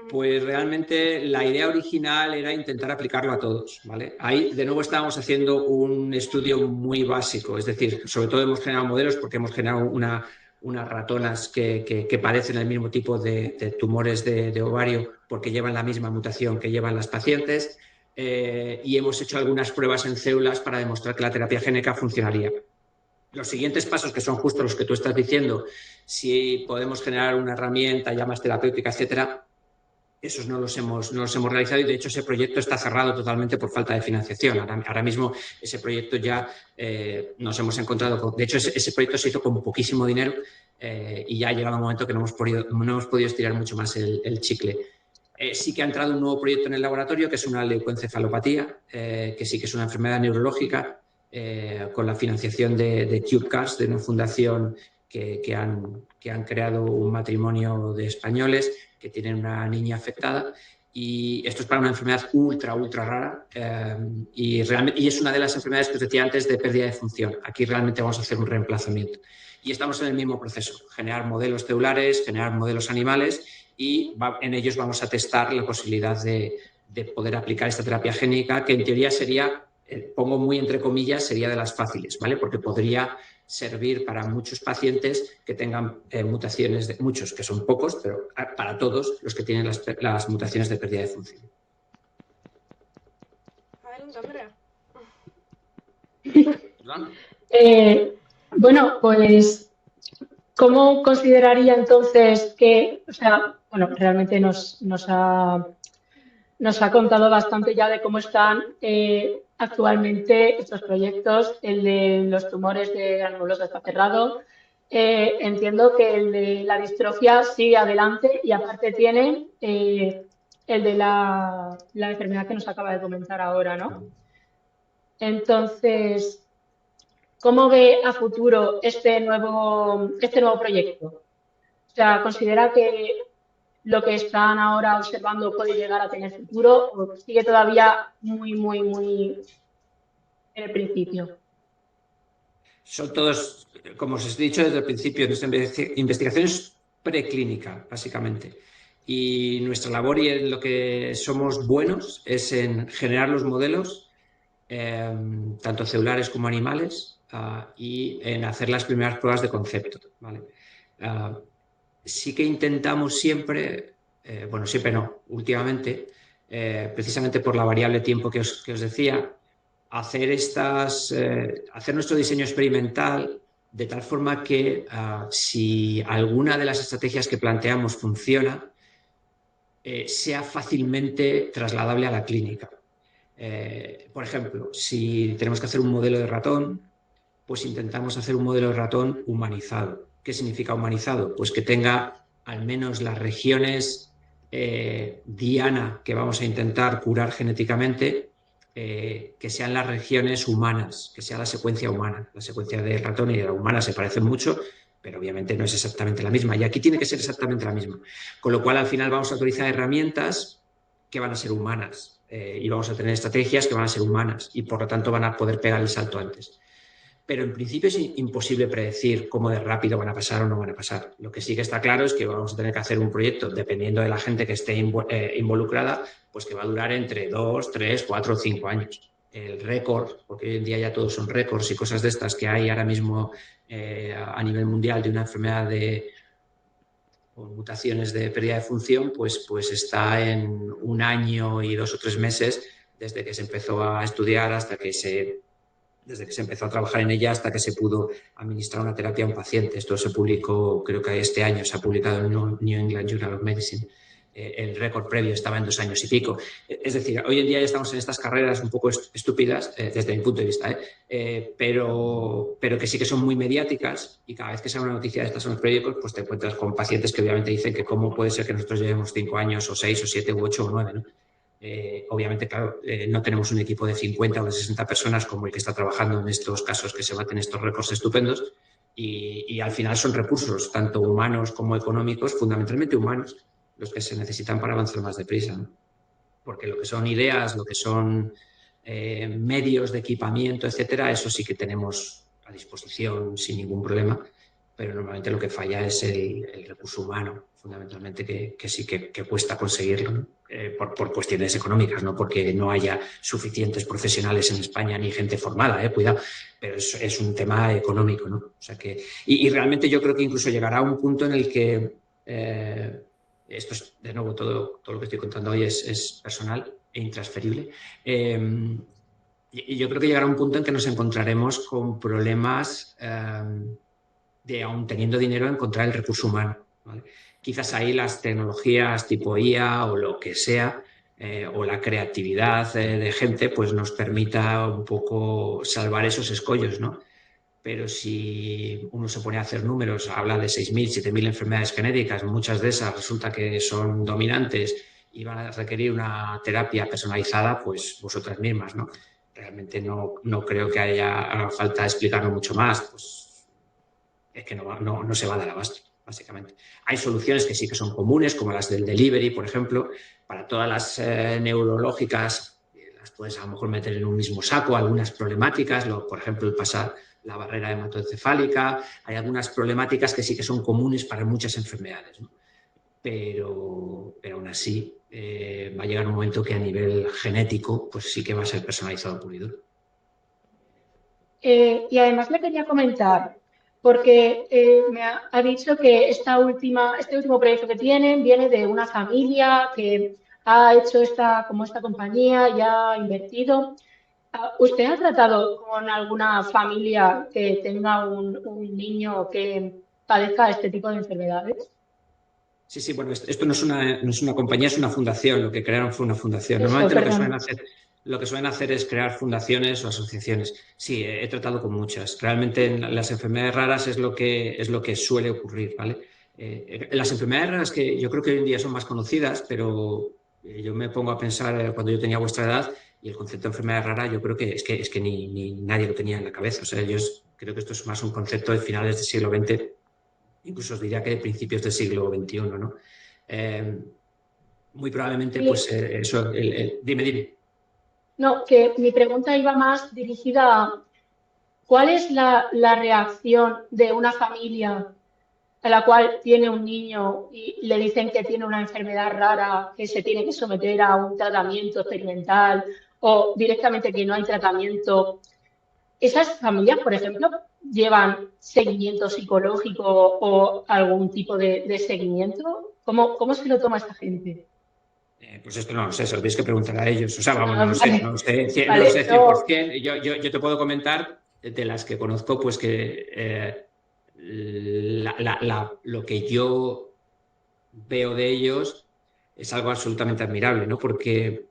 pues realmente la idea original era intentar aplicarlo a todos, ¿vale? Ahí, de nuevo, estábamos haciendo un estudio muy básico, es decir, sobre todo hemos generado modelos porque hemos generado unas ratonas que padecen el mismo tipo de tumores de ovario porque llevan la misma mutación que llevan las pacientes y hemos hecho algunas pruebas en células para demostrar que la terapia génica funcionaría. Los siguientes pasos, que son justo los que tú estás diciendo, si podemos generar una herramienta ya más terapéutica, etcétera, esos no los hemos realizado y de hecho ese proyecto está cerrado totalmente por falta de financiación. Ahora mismo ese proyecto ya nos hemos encontrado con... De hecho, ese proyecto se hizo con poquísimo dinero y ya ha llegado un momento que no hemos podido estirar mucho más el chicle. Sí que ha entrado un nuevo proyecto en el laboratorio que es una leucoencefalopatía, que sí que es una enfermedad neurológica, con la financiación de CubeCars, de una fundación que han creado un matrimonio de españoles que tienen una niña afectada y esto es para una enfermedad ultra rara y es una de las enfermedades que os decía antes de pérdida de función. Aquí realmente vamos a hacer un reemplazamiento y estamos en el mismo proceso, generar modelos celulares, generar modelos animales y en ellos vamos a testar la posibilidad de poder aplicar esta terapia génica que en teoría sería, pongo muy entre comillas, sería de las fáciles, ¿vale? Porque podría servir para muchos pacientes que tengan mutaciones, muchos, que son pocos, pero para todos los que tienen las mutaciones de pérdida de función. Adelante, Andrea. Bueno, pues, ¿cómo consideraría entonces que, o sea, bueno, realmente nos ha contado bastante ya de cómo están actualmente estos proyectos? El de los tumores de granulosa está cerrado. Entiendo que el de la distrofia sigue adelante y aparte tiene el de la enfermedad que nos acaba de comentar ahora, ¿no? Entonces, ¿cómo ve a futuro este nuevo proyecto? O sea, ¿considera que lo que están ahora observando puede llegar a tener futuro o sigue todavía muy en el principio? Son todos, como os he dicho desde el principio, nuestra investigación es preclínica, básicamente. Y nuestra labor y en lo que somos buenos es en generar los modelos, tanto celulares como animales, y en hacer las primeras pruebas de concepto, ¿vale? Sí que intentamos siempre, bueno, siempre no, últimamente, precisamente por la variable tiempo que os decía, hacer nuestro diseño experimental de tal forma que si alguna de las estrategias que planteamos funciona, sea fácilmente trasladable a la clínica. Por ejemplo, si tenemos que hacer un modelo de ratón, pues intentamos hacer un modelo de ratón humanizado. ¿Qué significa humanizado? Pues que tenga al menos las regiones diana que vamos a intentar curar genéticamente, que sean las regiones humanas, que sea la secuencia humana. La secuencia del ratón y de la humana se parecen mucho, pero obviamente no es exactamente la misma. Y aquí tiene que ser exactamente la misma. Con lo cual, al final vamos a utilizar herramientas que van a ser humanas y vamos a tener estrategias que van a ser humanas y, por lo tanto, van a poder pegar el salto antes. Pero en principio es imposible predecir cómo de rápido van a pasar o no van a pasar. Lo que sí que está claro es que vamos a tener que hacer un proyecto, dependiendo de la gente que esté involucrada, pues que va a durar entre 2, 3, 4 o 5 años. El récord, porque hoy en día ya todos son récords y cosas de estas que hay ahora mismo a nivel mundial de una enfermedad con mutaciones de pérdida de función, pues está en 1 año y 2 o 3 meses desde que se empezó a estudiar desde que se empezó a trabajar en ella hasta que se pudo administrar una terapia a un paciente. Esto se publicó, creo que este año, se ha publicado en New England Journal of Medicine. El récord previo estaba en 2 años y pico. Es decir, hoy en día ya estamos en estas carreras un poco estúpidas, desde mi punto de vista, pero que sí que son muy mediáticas y cada vez que sale una noticia de estas en los periódicos, pues te encuentras con pacientes que obviamente dicen que cómo puede ser que nosotros llevemos 5 años o 6 o 7 u 8 o 9, ¿no? Obviamente, claro, no tenemos un equipo de 50 o de 60 personas como el que está trabajando en estos casos que se baten estos récords estupendos y al final son recursos, tanto humanos como económicos, fundamentalmente humanos, los que se necesitan para avanzar más deprisa, ¿no? Porque lo que son ideas, lo que son medios de equipamiento, etcétera, eso sí que tenemos a disposición sin ningún problema, pero normalmente lo que falla es el recurso humano, fundamentalmente, que sí que cuesta conseguirlo, ¿no? Por cuestiones económicas, no porque no haya suficientes profesionales en España ni gente formada, cuidado, pero es un tema económico, ¿no? O sea que, y realmente yo creo que incluso llegará a un punto en el que esto es, de nuevo, todo lo que estoy contando hoy es personal e intransferible. Y yo creo que llegará un punto en que nos encontraremos con problemas de, aún teniendo dinero, encontrar el recurso humano, ¿vale? Quizás ahí las tecnologías tipo IA o lo que sea, o la creatividad de gente, pues nos permita un poco salvar esos escollos, ¿no? Pero si uno se pone a hacer números, habla de 6.000, 7.000 enfermedades genéticas, muchas de esas resulta que son dominantes y van a requerir una terapia personalizada, pues vosotras mismas, ¿no? Realmente no creo que haga falta explicarlo mucho más, pues es que no se va a dar abasto, básicamente. Hay soluciones que sí que son comunes, como las del delivery, por ejemplo, para todas las neurológicas, las puedes a lo mejor meter en un mismo saco, algunas problemáticas, por ejemplo, el pasar la barrera hematoencefálica, hay algunas problemáticas que sí que son comunes para muchas enfermedades, ¿no? Pero aún así va a llegar un momento que a nivel genético pues sí que va a ser personalizado puro y duro. Y además le quería comentar, porque me ha dicho que este último proyecto que tienen viene de una familia que ha hecho esta compañía y ha invertido. ¿Usted ha tratado con alguna familia que tenga un niño que padezca este tipo de enfermedades? Sí, bueno, esto no es una compañía, es una fundación. Lo que crearon fue una fundación. Eso, Normalmente perdón. lo que suelen hacer es crear fundaciones o asociaciones. Sí, he tratado con muchas. Realmente en las enfermedades raras es lo que suele ocurrir, ¿vale? Las enfermedades raras que yo creo que hoy en día son más conocidas, pero yo me pongo a pensar cuando yo tenía vuestra edad y el concepto de enfermedad rara yo creo que es que ni nadie lo tenía en la cabeza. O sea, yo creo que esto es más un concepto de finales del siglo XX, incluso os diría que de principios del siglo XXI, ¿no? Muy probablemente, pues eso, dime. No, que mi pregunta iba más dirigida a ¿cuál es la reacción de una familia a la cual tiene un niño y le dicen que tiene una enfermedad rara, que se tiene que someter a un tratamiento experimental o directamente que no hay tratamiento? ¿Esas familias, por ejemplo, llevan seguimiento psicológico o algún tipo de seguimiento? ¿Cómo se lo toma esta gente? Pues esto no lo sé, se lo tienes que preguntar a ellos. O sea, vamos, Ah, no lo sé, vale. no lo sé, no lo Vale, sé no, 100%. Yo te puedo comentar de las que conozco, pues que lo que yo veo de ellos es algo absolutamente admirable, ¿no? Porque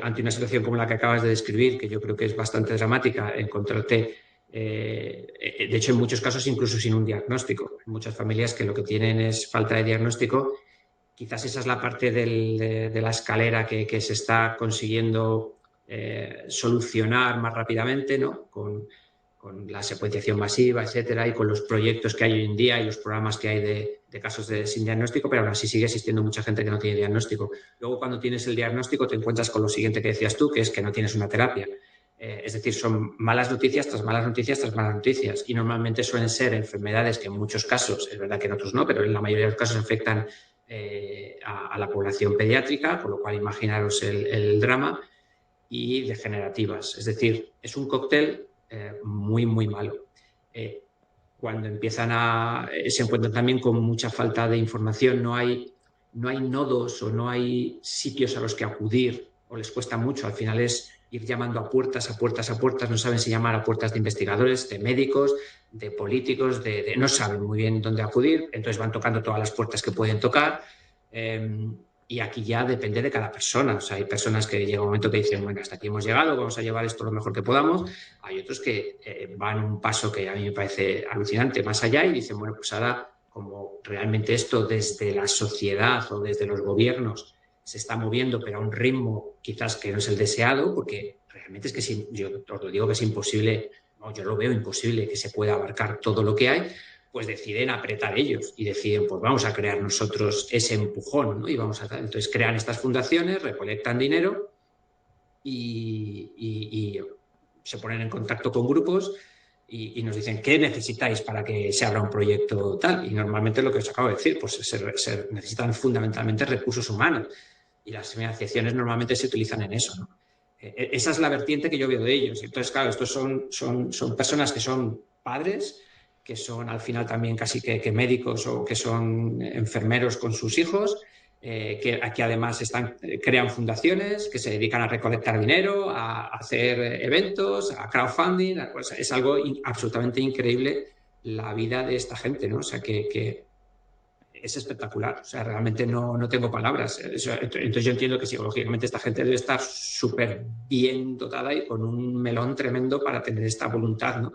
ante una situación como la que acabas de describir, que yo creo que es bastante dramática, encontrarte, de hecho, en muchos casos incluso sin un diagnóstico. Hay muchas familias que lo que tienen es falta de diagnóstico. Quizás esa es la parte de la escalera que se está consiguiendo solucionar más rápidamente, ¿no? Con la secuenciación masiva, etcétera, y con los proyectos que hay hoy en día y los programas que hay de casos sin diagnóstico, pero aún así sigue existiendo mucha gente que no tiene diagnóstico. Luego, cuando tienes el diagnóstico, te encuentras con lo siguiente que decías tú, que es que no tienes una terapia. Es decir, son malas noticias tras malas noticias tras malas noticias. Y normalmente suelen ser enfermedades que en muchos casos, es verdad que en otros no, pero en la mayoría de los casos afectan a la población pediátrica, con lo cual imaginaros el drama, y degenerativas. Es decir, es un cóctel muy, muy malo. Cuando se encuentran también con mucha falta de información, no hay nodos o no hay sitios a los que acudir o les cuesta mucho. Al final es ir llamando a puertas, a puertas, a puertas. No saben si llamar a puertas de investigadores, de médicos, de políticos, no saben muy bien dónde acudir. Entonces van tocando todas las puertas que pueden tocar. Y aquí ya depende de cada persona. O sea, hay personas que llega un momento que dicen, bueno, hasta aquí hemos llegado, vamos a llevar esto lo mejor que podamos. Hay otros que van un paso que a mí me parece alucinante más allá y dicen, bueno, pues ahora como realmente esto desde la sociedad o desde los gobiernos se está moviendo, pero a un ritmo quizás que no es el deseado, porque realmente es que yo os lo digo que es imposible, no, yo lo veo imposible que se pueda abarcar todo lo que hay, pues deciden apretar ellos y deciden, pues vamos a crear nosotros ese empujón, ¿no? Y entonces crean estas fundaciones, recolectan dinero y se ponen en contacto con grupos y nos dicen, ¿qué necesitáis para que se abra un proyecto tal? Y normalmente lo que os acabo de decir, pues se necesitan fundamentalmente recursos humanos y las financiaciones normalmente se utilizan en eso, ¿no? Esa es la vertiente que yo veo de ellos. Entonces, claro, estos son personas que son padres, que son al final también casi que médicos o que son enfermeros con sus hijos, que aquí además crean fundaciones que se dedican a recolectar dinero, a hacer eventos, a crowdfunding. Es algo absolutamente increíble la vida de esta gente, ¿no? O sea, que es espectacular. O sea, realmente no tengo palabras. Entonces yo entiendo que psicológicamente esta gente debe estar súper bien dotada y con un melón tremendo para tener esta voluntad, ¿no?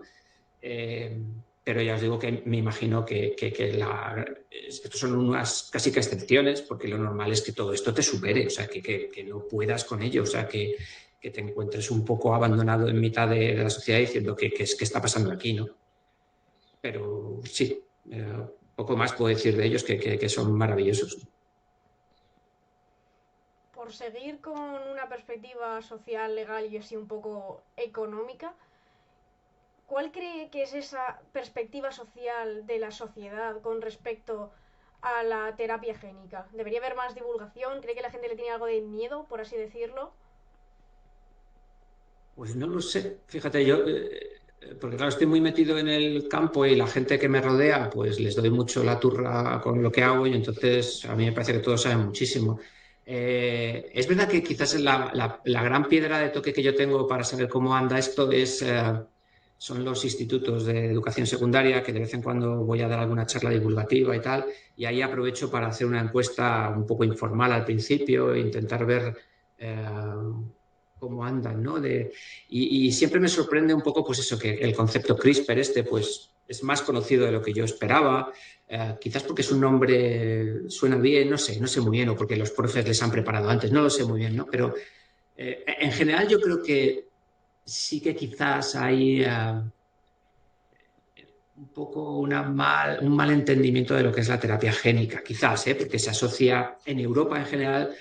Pero ya os digo que me imagino que estos son unas casi que excepciones, porque lo normal es que todo esto te supere, o sea, que no puedas con ello, o sea, que te encuentres un poco abandonado en mitad de la sociedad diciendo que está pasando aquí, ¿no? Pero sí, poco más puedo decir de ellos que son maravillosos. Por seguir con una perspectiva social, legal y así un poco económica, ¿cuál cree que es esa perspectiva social de la sociedad con respecto a la terapia génica? ¿Debería haber más divulgación? ¿Cree que la gente le tiene algo de miedo, por así decirlo? Pues no lo sé, fíjate, yo, porque claro, estoy muy metido en el campo y la gente que me rodea, pues les doy mucho la turra con lo que hago y entonces a mí me parece que todos saben muchísimo. Es verdad que quizás la gran piedra de toque que yo tengo para saber cómo anda esto son los institutos de educación secundaria, que de vez en cuando voy a dar alguna charla divulgativa y tal, y ahí aprovecho para hacer una encuesta un poco informal al principio e intentar ver eh, cómo andan, ¿no? Y siempre me sorprende un poco, pues eso, que el concepto CRISPR pues es más conocido de lo que yo esperaba, quizás porque su nombre suena bien, no sé muy bien, o porque los profes les han preparado antes, no lo sé muy bien, ¿no? Pero en general yo creo que sí que quizás hay un poco un mal entendimiento de lo que es la terapia génica, quizás, porque se asocia en Europa en general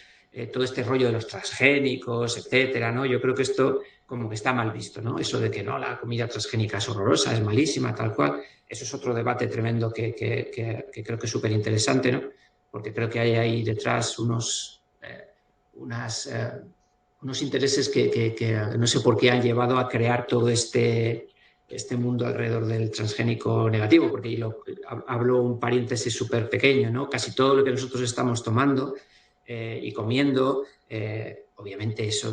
todo este rollo de los transgénicos, etcétera, ¿no? Yo creo que esto como que está mal visto, ¿no? Eso de que no, la comida transgénica es horrorosa, es malísima, tal cual. Eso es otro debate tremendo que creo que es súper interesante, ¿no? Porque creo que hay ahí detrás unos intereses que no sé por qué han llevado a crear todo este mundo alrededor del transgénico negativo, porque hablo un paréntesis súper pequeño, ¿no? Casi todo lo que nosotros estamos tomando y comiendo, obviamente eso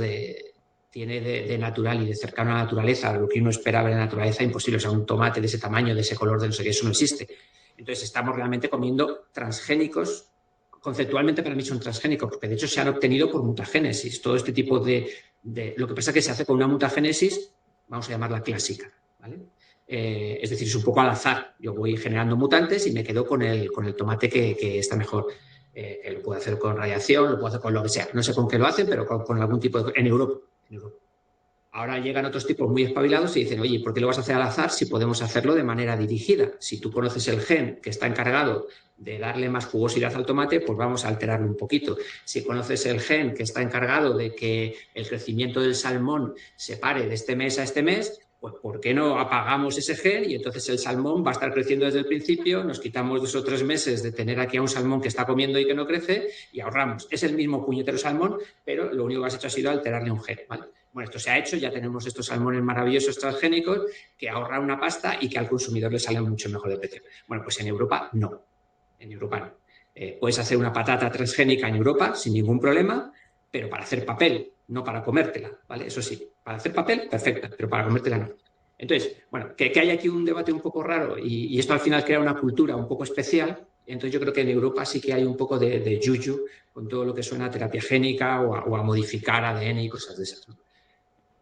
tiene de natural y de cercano a la naturaleza, lo que uno esperaba en la naturaleza, imposible. O sea, un tomate de ese tamaño, de ese color, de no sé qué, eso no existe. Entonces estamos realmente comiendo transgénicos. Conceptualmente para mí son transgénicos, porque de hecho se han obtenido por mutagénesis. Todo este tipo lo que pasa es que se hace con una mutagénesis, vamos a llamarla clásica, ¿vale? Es decir, es un poco al azar. Yo voy generando mutantes y me quedo con el tomate que está mejor. Que lo puedo hacer con radiación, lo puedo hacer con lo que sea. No sé con qué lo hacen, pero con algún tipo de... En Europa. Ahora llegan otros tipos muy espabilados y dicen, oye, ¿por qué lo vas a hacer al azar si podemos hacerlo de manera dirigida? Si tú conoces el gen que está encargado de darle más jugosidad al tomate, pues vamos a alterarlo un poquito. Si conoces el gen que está encargado de que el crecimiento del salmón se pare de este mes a este mes, pues ¿por qué no apagamos ese gen? Y entonces el salmón va a estar creciendo desde el principio, nos quitamos 2 o 3 meses de tener aquí a un salmón que está comiendo y que no crece y ahorramos. Es el mismo puñetero salmón, pero lo único que has hecho ha sido alterarle un gen, ¿vale? Bueno, esto se ha hecho, ya tenemos estos salmones maravillosos transgénicos que ahorran una pasta y que al consumidor le sale mucho mejor de precio. Bueno, pues en Europa no. En Europa no. Puedes hacer una patata transgénica en Europa sin ningún problema, pero para hacer papel, no para comértela, ¿vale? Eso sí, para hacer papel, perfecta, pero para comértela no. Entonces, bueno, que hay aquí un debate un poco raro y esto al final crea una cultura un poco especial. Entonces yo creo que en Europa sí que hay un poco de yuyu con todo lo que suena a terapia génica o a modificar ADN y cosas de esas, ¿no?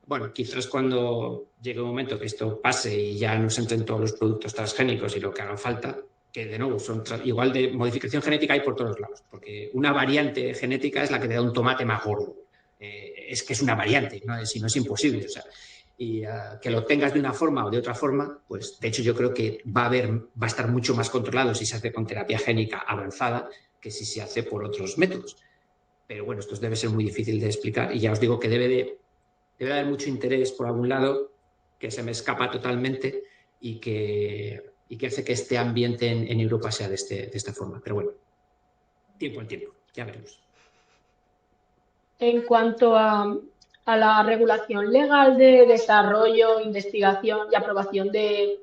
Bueno, quizás cuando llegue un momento que esto pase y ya nos entren todos los productos transgénicos y lo que haga falta, que de nuevo son igual de modificación genética hay por todos lados, porque una variante genética es la que te da un tomate más gordo. Es que es una variante, ¿no? Si no es imposible. O sea, y que lo tengas de una forma o de otra forma, pues de hecho yo creo que va a estar mucho más controlado si se hace con terapia génica avanzada que si se hace por otros métodos. Pero bueno, esto debe ser muy difícil de explicar y ya os digo que debe haber mucho interés por algún lado que se me escapa totalmente y que hace que este ambiente en Europa sea de esta forma. Pero bueno, tiempo al tiempo, ya veremos. En cuanto a la regulación legal de desarrollo, investigación y aprobación de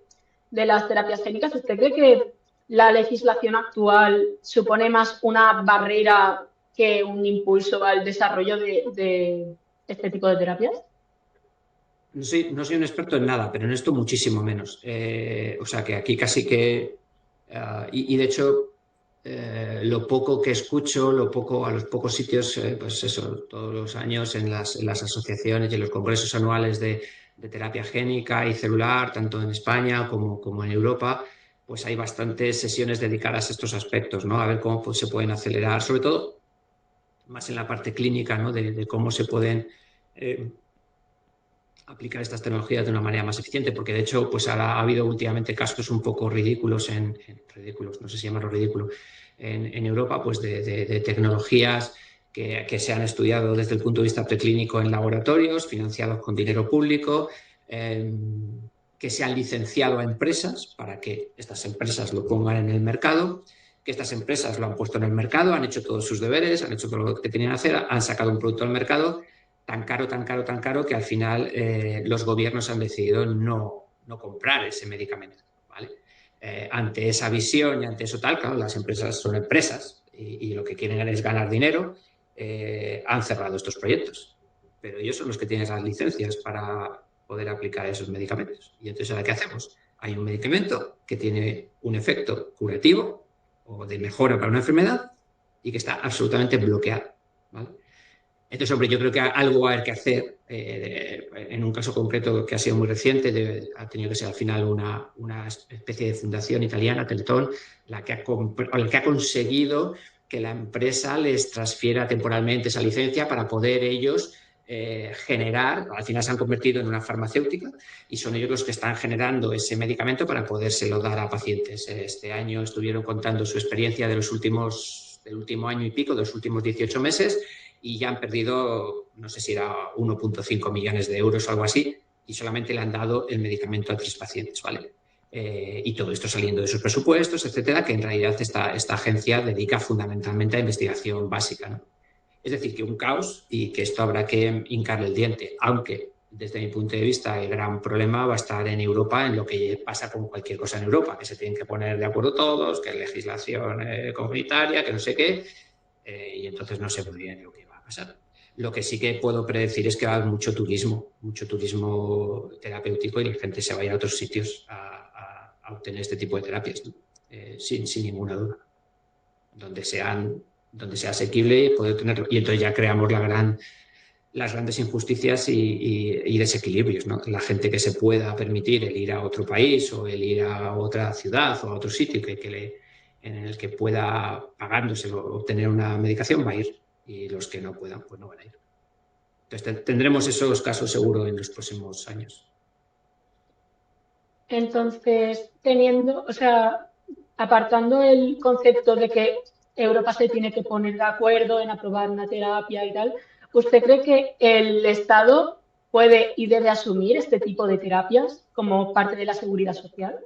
las terapias génicas, ¿usted cree que la legislación actual supone más una barrera que un impulso al desarrollo de este tipo de terapias? No soy un experto en nada, pero en esto muchísimo menos. O sea que aquí casi que... y de hecho, lo poco que escucho, a los pocos sitios, pues eso, todos los años en las asociaciones y en los congresos anuales de terapia génica y celular, tanto en España como en Europa, pues hay bastantes sesiones dedicadas a estos aspectos, ¿no? A ver cómo pues, se pueden acelerar, sobre todo más en la parte clínica, ¿no? De cómo se pueden aplicar estas tecnologías de una manera más eficiente, porque de hecho pues ha habido últimamente casos un poco ridículos, no sé si llamarlo ridículo, en Europa, pues de tecnologías que se han estudiado desde el punto de vista preclínico en laboratorios, financiados con dinero público, que se han licenciado a empresas para que estas empresas lo pongan en el mercado, que estas empresas lo han puesto en el mercado, han hecho todos sus deberes, han hecho todo lo que tenían que hacer, han sacado un producto al mercado tan caro que al final los gobiernos han decidido no comprar ese medicamento, ¿vale? Ante esa visión y ante eso tal, claro, las empresas son empresas y lo que quieren es ganar dinero, han cerrado estos proyectos. Pero ellos son los que tienen las licencias para poder aplicar esos medicamentos. Y entonces, ¿ahora qué hacemos? Hay un medicamento que tiene un efecto curativo o de mejora para una enfermedad y que está absolutamente bloqueado, ¿vale? Entonces, hombre, yo creo que algo va a haber que hacer. En un caso concreto que ha sido muy reciente, ha tenido que ser al final una especie de fundación italiana, Telton, la que ha conseguido que la empresa les transfiera temporalmente esa licencia para poder ellos generar, al final se han convertido en una farmacéutica y son ellos los que están generando ese medicamento para podérselo dar a pacientes. Este año estuvieron contando su experiencia del último año y pico, de los últimos 18 meses, y ya han perdido, no sé si era 1,5 millones de euros o algo así, y solamente le han dado el medicamento a 3 pacientes, ¿vale? Y todo esto saliendo de sus presupuestos, etcétera, que en realidad esta agencia dedica fundamentalmente a investigación básica, ¿no? Es decir, que un caos y que esto habrá que hincarle el diente, aunque desde mi punto de vista el gran problema va a estar en Europa, en lo que pasa con cualquier cosa en Europa, que se tienen que poner de acuerdo todos, que legislación comunitaria, que no sé qué. y entonces no sé muy bien lo que va a pasar. Lo que sí que puedo predecir es que va a haber mucho turismo terapéutico y la gente se va a ir a otros sitios a obtener este tipo de terapias, ¿no? Sin ninguna duda. Donde sea asequible poder tenerlo. Y entonces ya creamos las grandes injusticias y desequilibrios, ¿no? La gente que se pueda permitir el ir a otro país o el ir a otra ciudad o a otro sitio en el que pueda pagándoselo obtener una medicación va a ir, y los que no puedan pues no van a ir. Entonces tendremos esos casos seguro en los próximos años. Entonces, o sea, apartando el concepto de que Europa se tiene que poner de acuerdo en aprobar una terapia y tal, ¿usted cree que el Estado puede y debe asumir este tipo de terapias como parte de la seguridad social?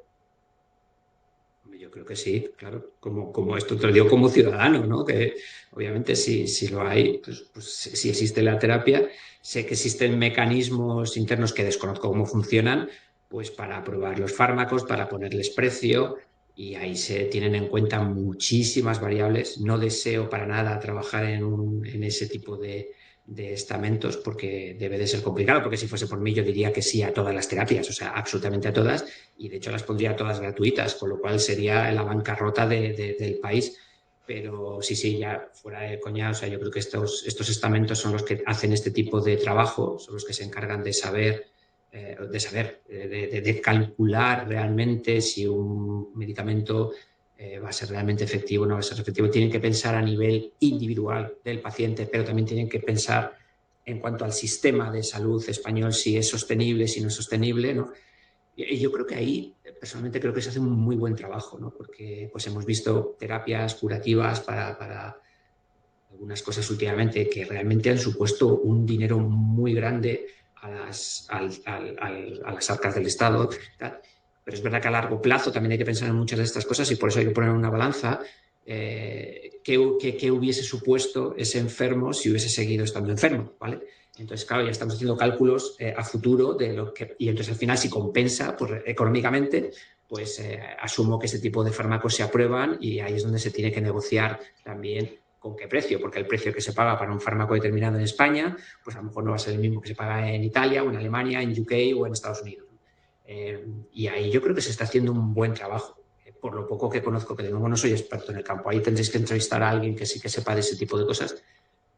Yo creo que sí, claro, como esto te lo digo como ciudadano, ¿no? Que obviamente si lo hay, pues si existe la terapia, sé que existen mecanismos internos que desconozco cómo funcionan, pues para probar los fármacos, para ponerles precio, y ahí se tienen en cuenta muchísimas variables. No deseo para nada trabajar en ese tipo de estamentos porque debe de ser complicado, porque si fuese por mí yo diría que sí a todas las terapias, o sea, absolutamente a todas, y de hecho las pondría todas gratuitas, con lo cual sería la bancarrota del país. Pero sí, ya fuera de coña, o sea, yo creo que estos estamentos son los que hacen este tipo de trabajo, son los que se encargan de saber, de calcular realmente si un medicamento va a ser realmente efectivo o no va a ser efectivo. Tienen que pensar a nivel individual del paciente, pero también tienen que pensar en cuanto al sistema de salud español, si es sostenible, si no es sostenible, ¿no? Y yo creo que ahí, personalmente, creo que se hace un muy buen trabajo, ¿no? Porque pues, hemos visto terapias curativas para algunas cosas últimamente que realmente han supuesto un dinero muy grande a las arcas del Estado. Tal. Pero es verdad que a largo plazo también hay que pensar en muchas de estas cosas y por eso hay que poner en una balanza qué hubiese supuesto ese enfermo si hubiese seguido estando enfermo, ¿vale? Entonces, claro, ya estamos haciendo cálculos a futuro de lo que... Y entonces, al final, si compensa pues, económicamente, pues asumo que este tipo de fármacos se aprueban y ahí es donde se tiene que negociar también con qué precio, porque el precio que se paga para un fármaco determinado en España, pues a lo mejor no va a ser el mismo que se paga en Italia o en Alemania, en UK o en Estados Unidos. Y ahí yo creo que se está haciendo un buen trabajo. Por lo poco que conozco, que de nuevo no soy experto en el campo, ahí tendréis que entrevistar a alguien que sí que sepa de ese tipo de cosas,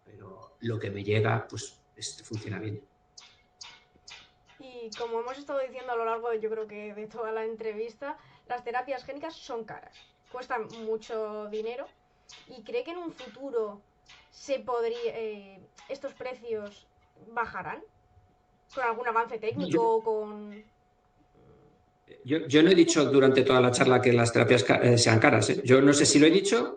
pero lo que me llega, pues funciona bien. Y como hemos estado diciendo a lo largo, yo creo que de toda la entrevista, las terapias génicas son caras, cuestan mucho dinero. ¿Y cree que en un futuro estos precios bajarán? ¿Con algún avance técnico? Yo no he dicho durante toda la charla que las terapias sean caras, ¿eh? Yo no sé si lo he dicho,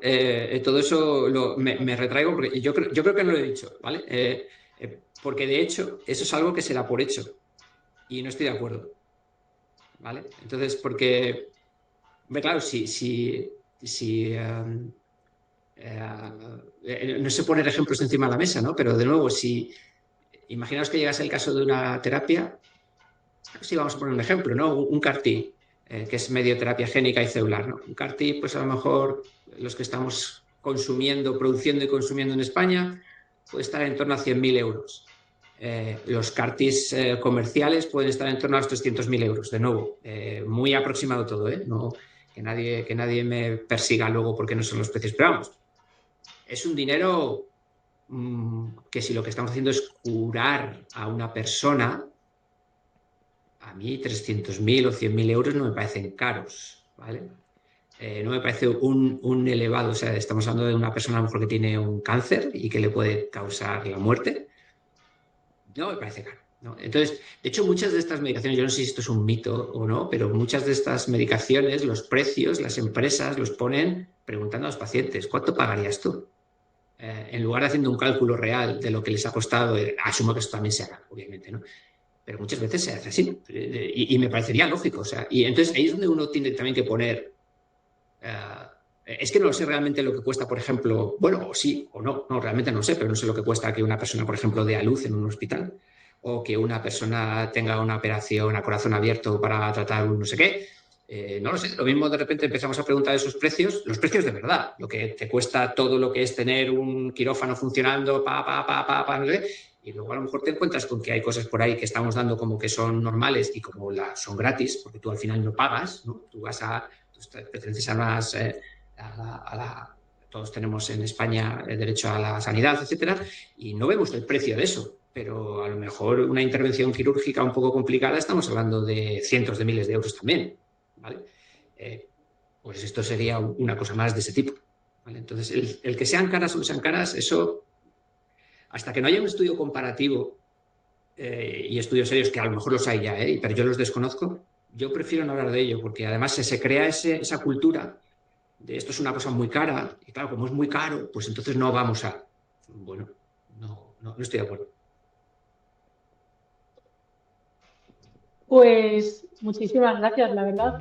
todo eso me retraigo porque yo creo que no lo he dicho, ¿vale? Porque de hecho eso es algo que se da por hecho y no estoy de acuerdo, ¿vale? Entonces, porque, claro, no sé poner ejemplos encima de la mesa, ¿no? Pero de nuevo, imaginaos que llegase el caso de una terapia, sí, vamos a poner un ejemplo, ¿no? Un CAR-T, que es medio terapia génica y celular, ¿no? Un CAR-T, pues a lo mejor los que estamos produciendo y consumiendo en España, puede estar en torno a 100.000 euros. Los CAR-Ts comerciales pueden estar en torno a los 300.000 euros. De nuevo, muy aproximado todo, ¿eh? No, que nadie me persiga luego porque no son los precios. Pero vamos, es un dinero que si lo que estamos haciendo es curar a una persona, a mí 300.000 o 100.000 euros no me parecen caros, ¿vale? No me parece un elevado, o sea, estamos hablando de una persona a lo mejor que tiene un cáncer y que le puede causar la muerte. No me parece caro, ¿no? Entonces, de hecho, muchas de estas medicaciones, yo no sé si esto es un mito o no, pero muchas de estas medicaciones, los precios, las empresas los ponen preguntando a los pacientes, ¿cuánto pagarías tú? En lugar de haciendo un cálculo real de lo que les ha costado, asumo que esto también se haga, obviamente, ¿no? Pero muchas veces se hace así y me parecería lógico, o sea, y entonces ahí es donde uno tiene también que poner es que no sé realmente lo que cuesta, por ejemplo, bueno, o sí o no, realmente no sé, pero no sé lo que cuesta que una persona, por ejemplo, dé a luz en un hospital o que una persona tenga una operación a corazón abierto para tratar un no sé qué. No lo sé, lo mismo de repente empezamos a preguntar esos precios, los precios de verdad, lo que te cuesta todo lo que es tener un quirófano funcionando, no sé, y luego a lo mejor te encuentras con que hay cosas por ahí que estamos dando como que son normales y como son gratis, porque tú al final no pagas, ¿no? Tú perteneces a unas, todos tenemos en España el derecho a la sanidad, etcétera, y no vemos el precio de eso. Pero a lo mejor una intervención quirúrgica un poco complicada estamos hablando de cientos de miles de euros también, ¿vale? Pues esto sería una cosa más de ese tipo, ¿vale? Entonces, el que sean caras o no sean caras, eso, hasta que no haya un estudio comparativo y estudios serios, que a lo mejor los hay ya, pero yo los desconozco, yo prefiero no hablar de ello, porque además se crea esa cultura de esto es una cosa muy cara, y claro, como es muy caro, pues entonces no vamos a... Bueno, no estoy de acuerdo. Pues muchísimas gracias, la verdad.